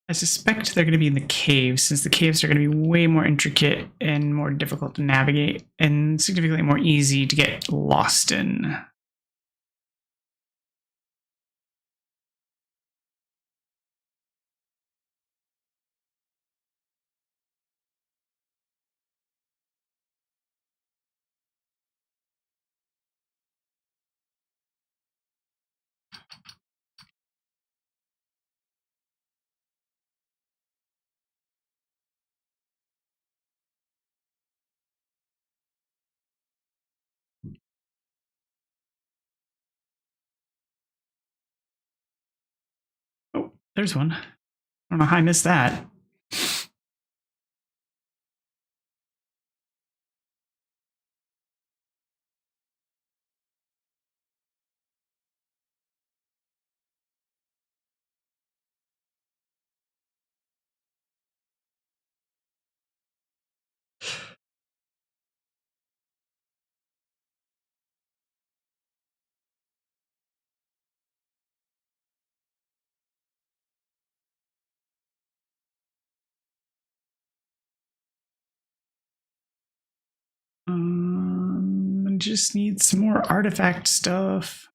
I suspect they're going to be in the caves, since the caves are going to be way more intricate and more difficult to navigate, and significantly more easy to get lost in. Oh, there's one. I don't know how I missed that. I just need some more artifact stuff.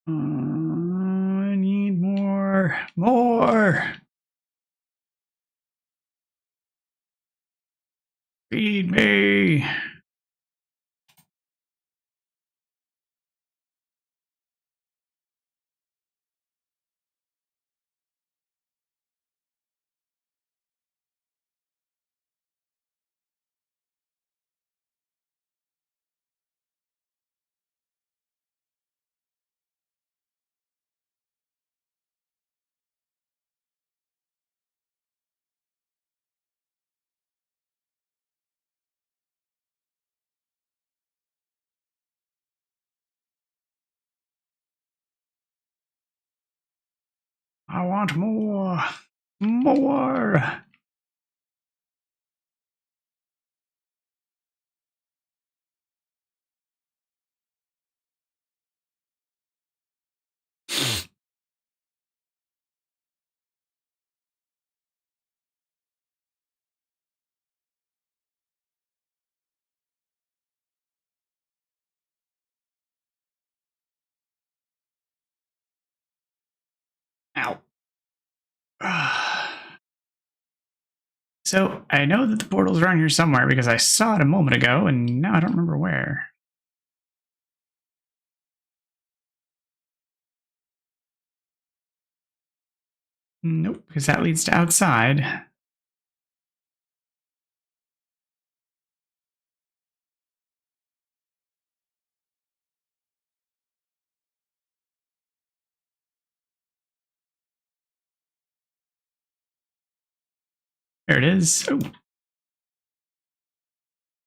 I need more. More. Feed me. I want more. More. Ow. So I know that the portal's around here somewhere because I saw it a moment ago, and now I don't remember where. Nope, because that leads to outside. There it is. Oh.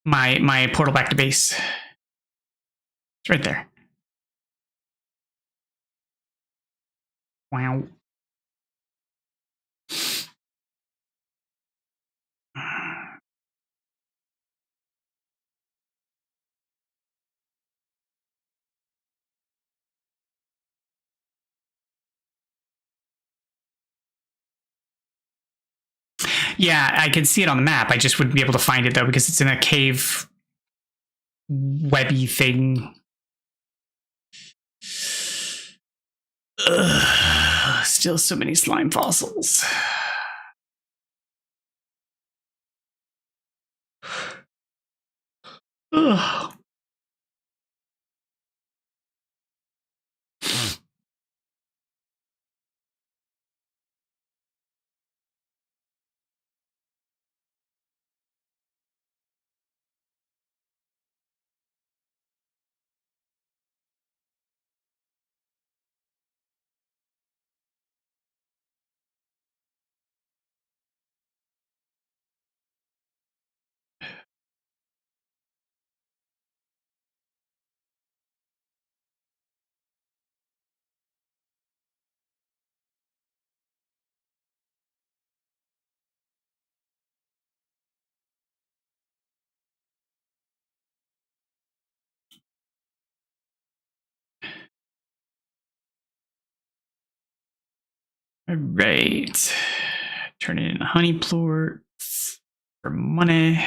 My portal back to base. It's right there. Wow. Yeah, I can see it on the map. I just wouldn't be able to find it though because it's in a cave webby thing. Ugh, still so many slime fossils. Ugh. All right. Turn it into honey plorts for money.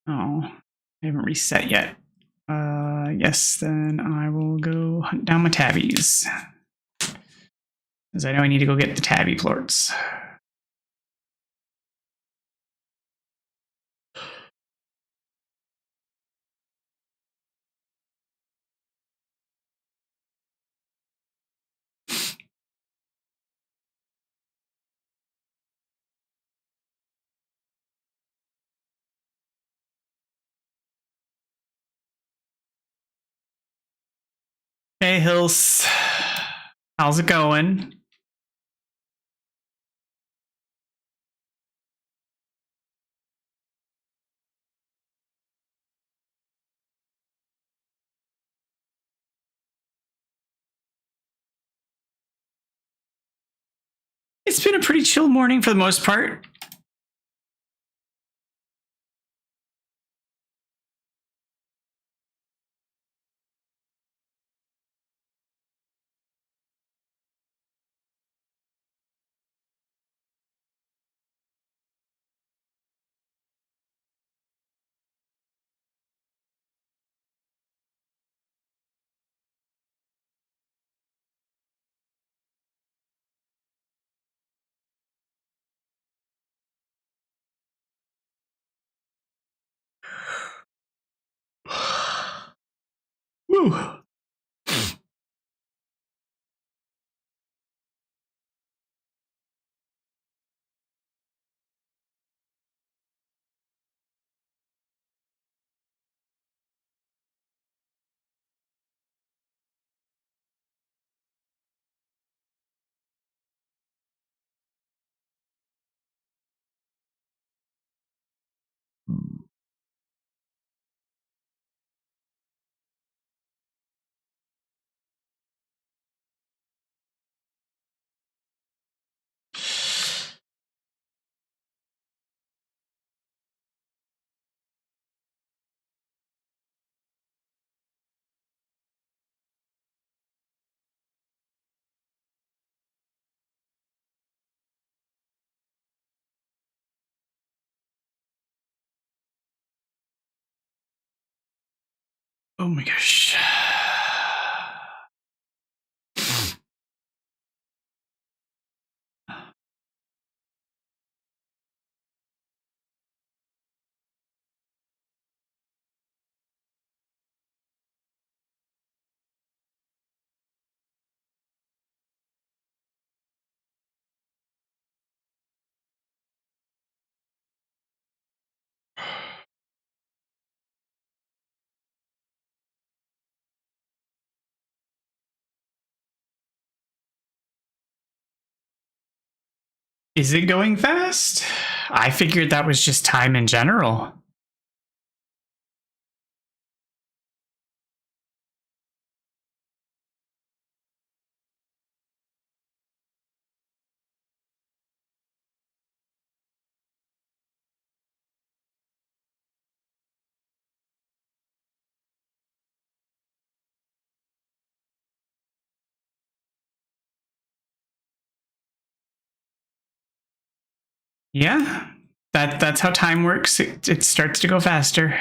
Oh, I haven't reset yet. Yes, then I will go hunt down my tabbies. Because I know I need to go get the tabby plorts. Hey, Hills. How's it going? It's been a pretty chill morning for the most part. Woo. Oh my gosh. Is it going fast? I figured that was just time in general. Yeah, that's how time works. It starts to go faster.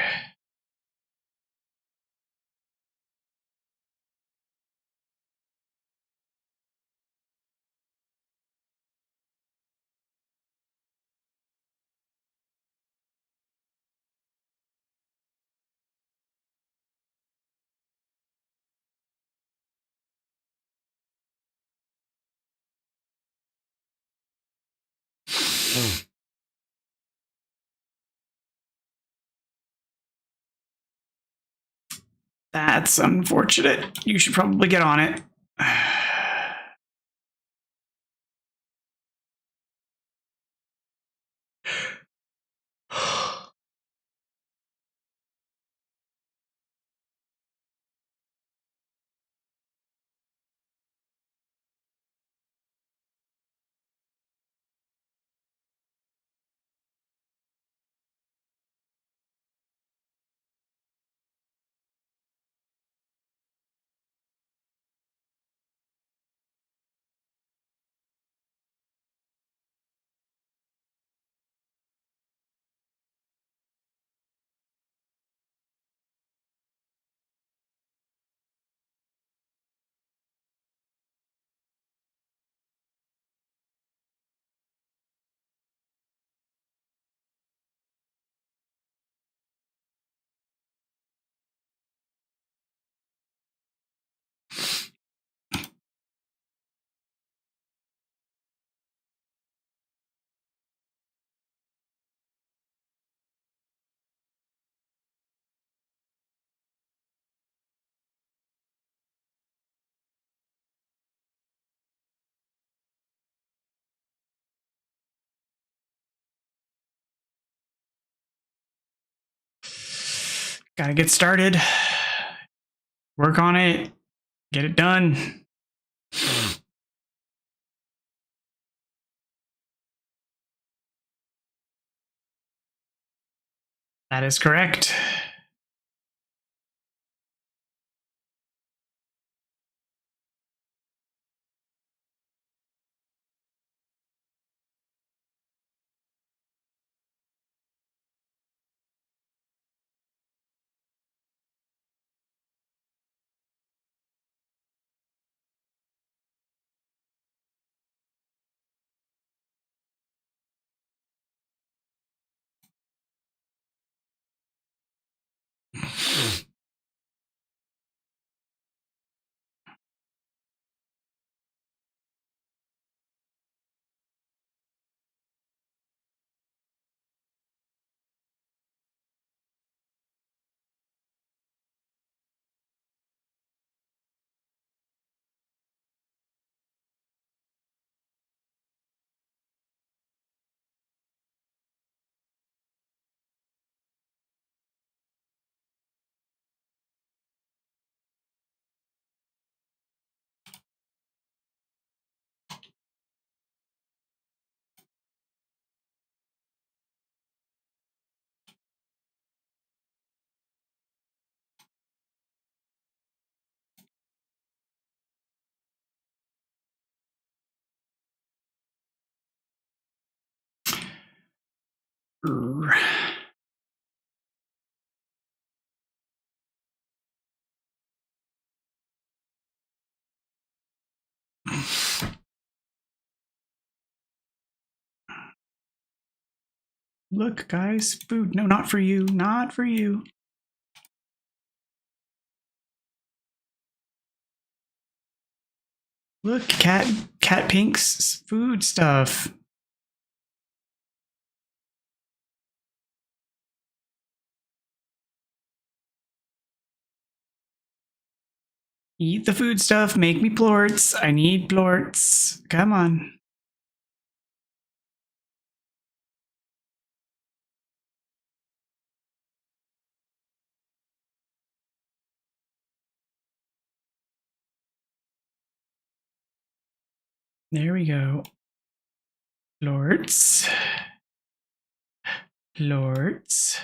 That's unfortunate. You should probably get on it. Gotta get started. Work on it. Get it done. That is correct. Look, guys, food. No, not for you. Not for you. Look, Cat Pink's food stuff. Eat the food stuff. Make me plorts. I need plorts. Come on. There we go. Plorts. Plorts.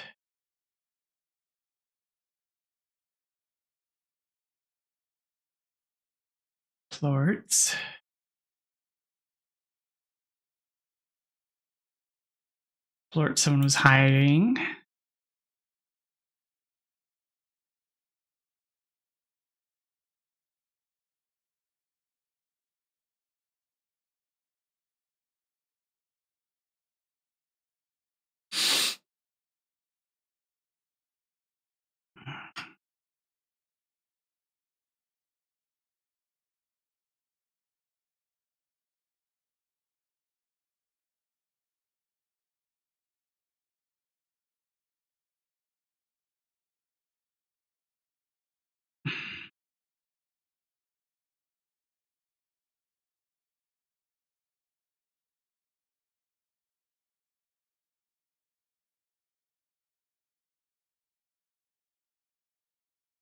Plorts. Plort, someone was hiding.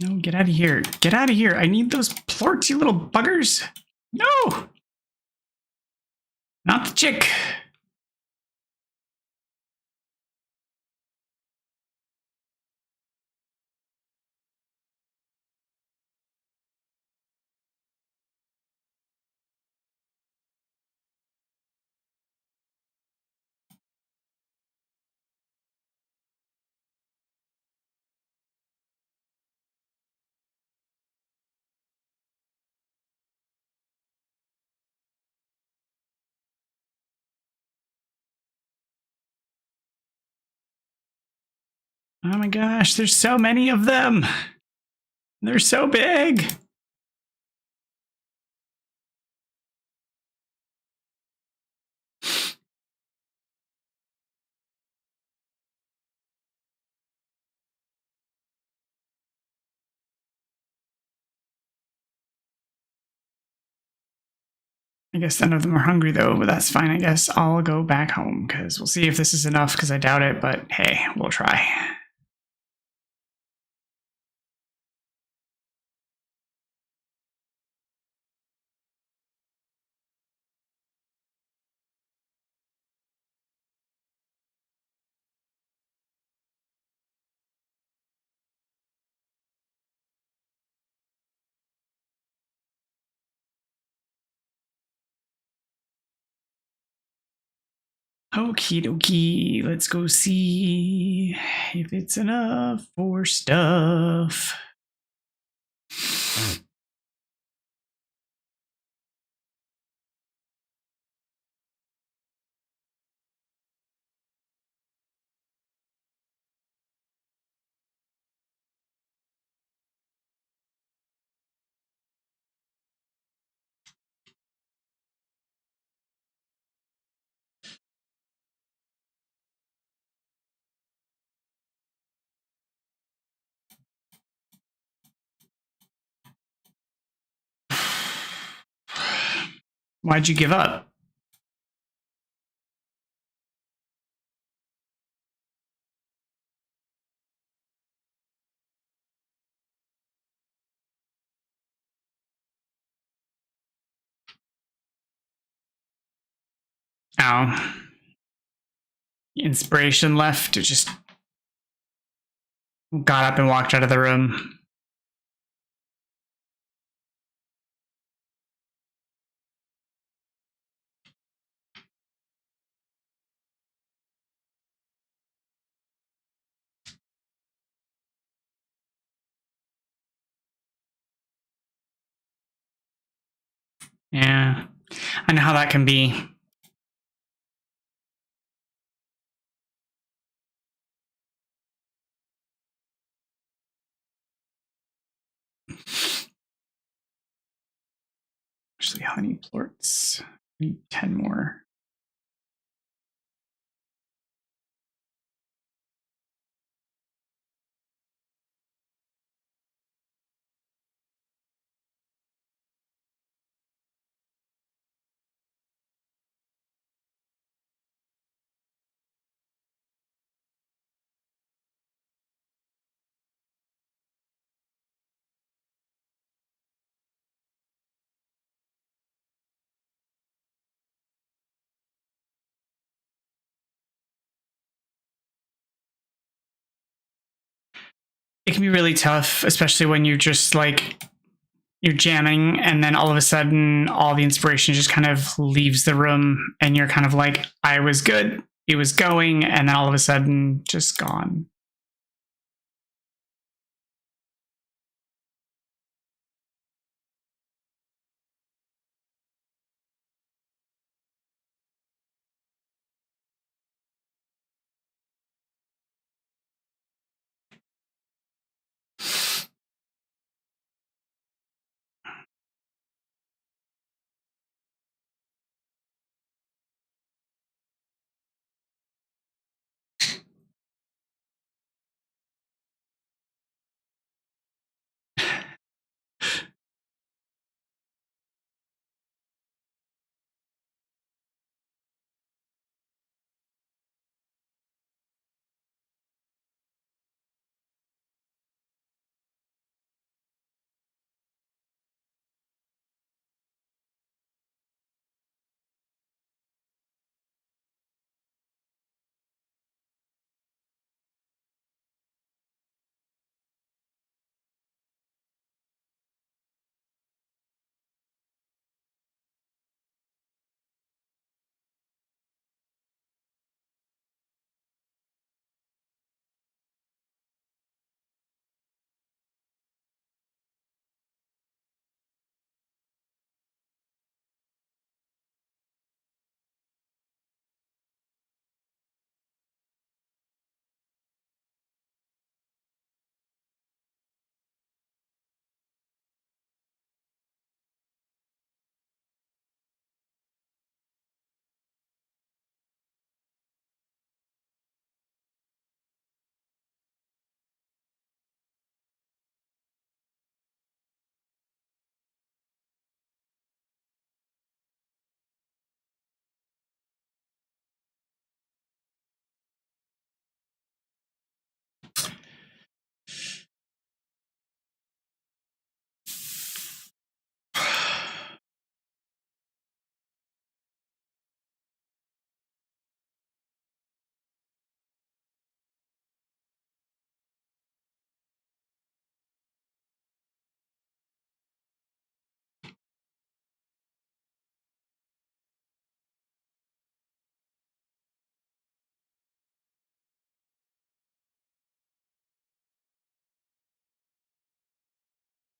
No, get out of here. Get out of here. I need those plorts, you little buggers. No! Not the chick. Oh my gosh, there's so many of them. They're so big. I guess none of them are hungry though, but that's fine. I guess I'll go back home because we'll see if this is enough because I doubt it, but hey, we'll try. Okie dokie, let's go see if it's enough for stuff. Why'd you give up? Oh. Inspiration left. It just got up and walked out of the room. Yeah. I know how that can be. Actually, honey plorts. I need 10 more. It can be really tough, especially when you're just like you're jamming and then all of a sudden all the inspiration just kind of leaves the room and you're kind of like, I was good, it was going, and then all of a sudden just gone.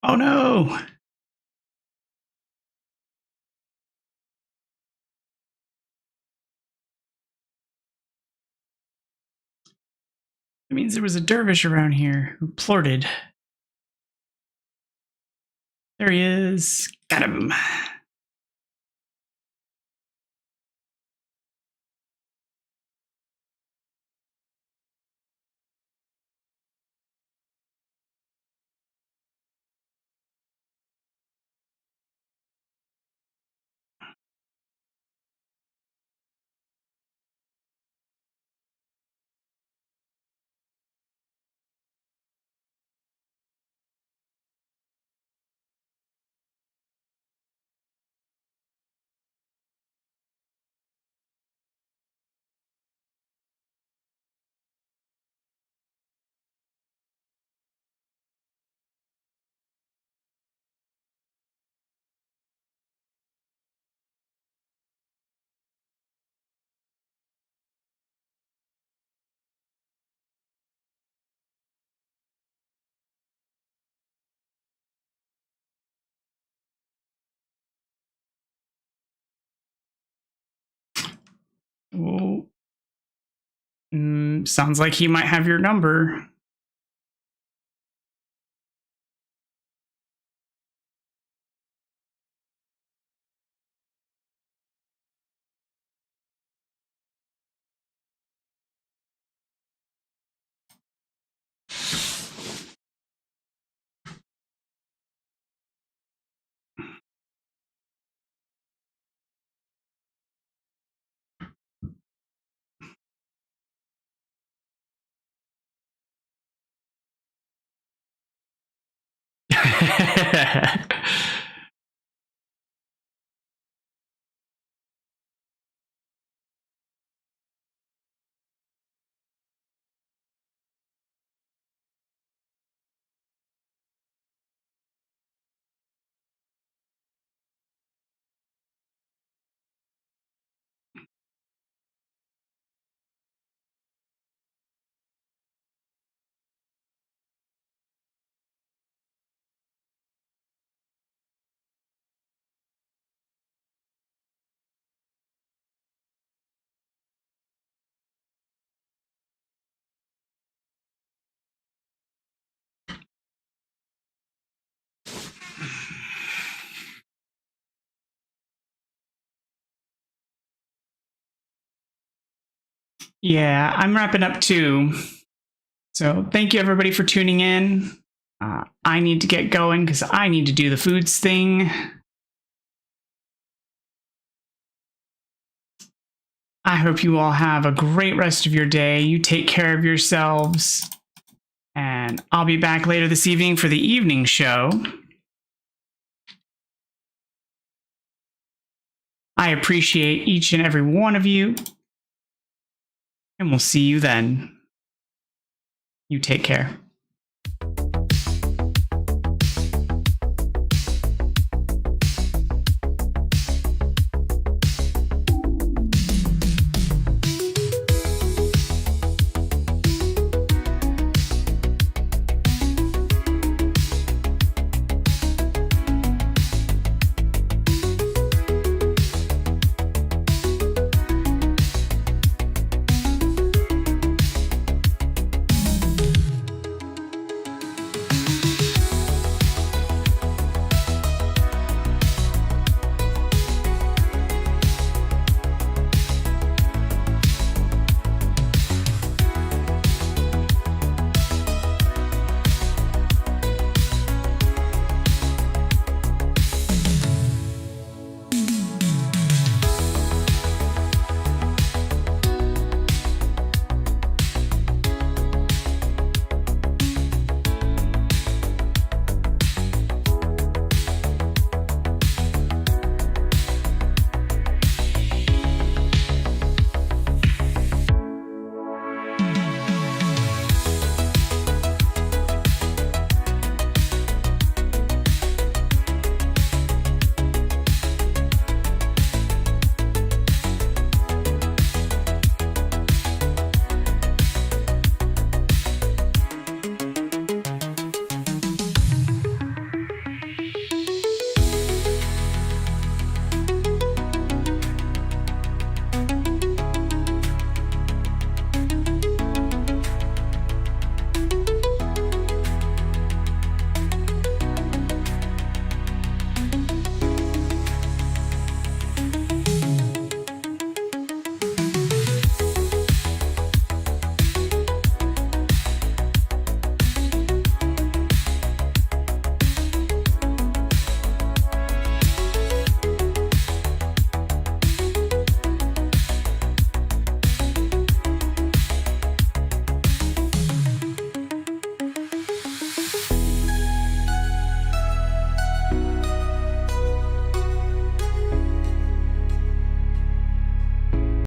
Oh no! It means there was a dervish around here who plorted. There he is. Got him. Oh. Sounds like he might have your number. Yeah, I'm wrapping up too. So thank you everybody for tuning in. I need to get going because I need to do the foods thing. I hope you all have a great rest of your day. You take care of yourselves. And I'll be back later this evening for the evening show. I appreciate each and every one of you. And we'll see you then. You take care.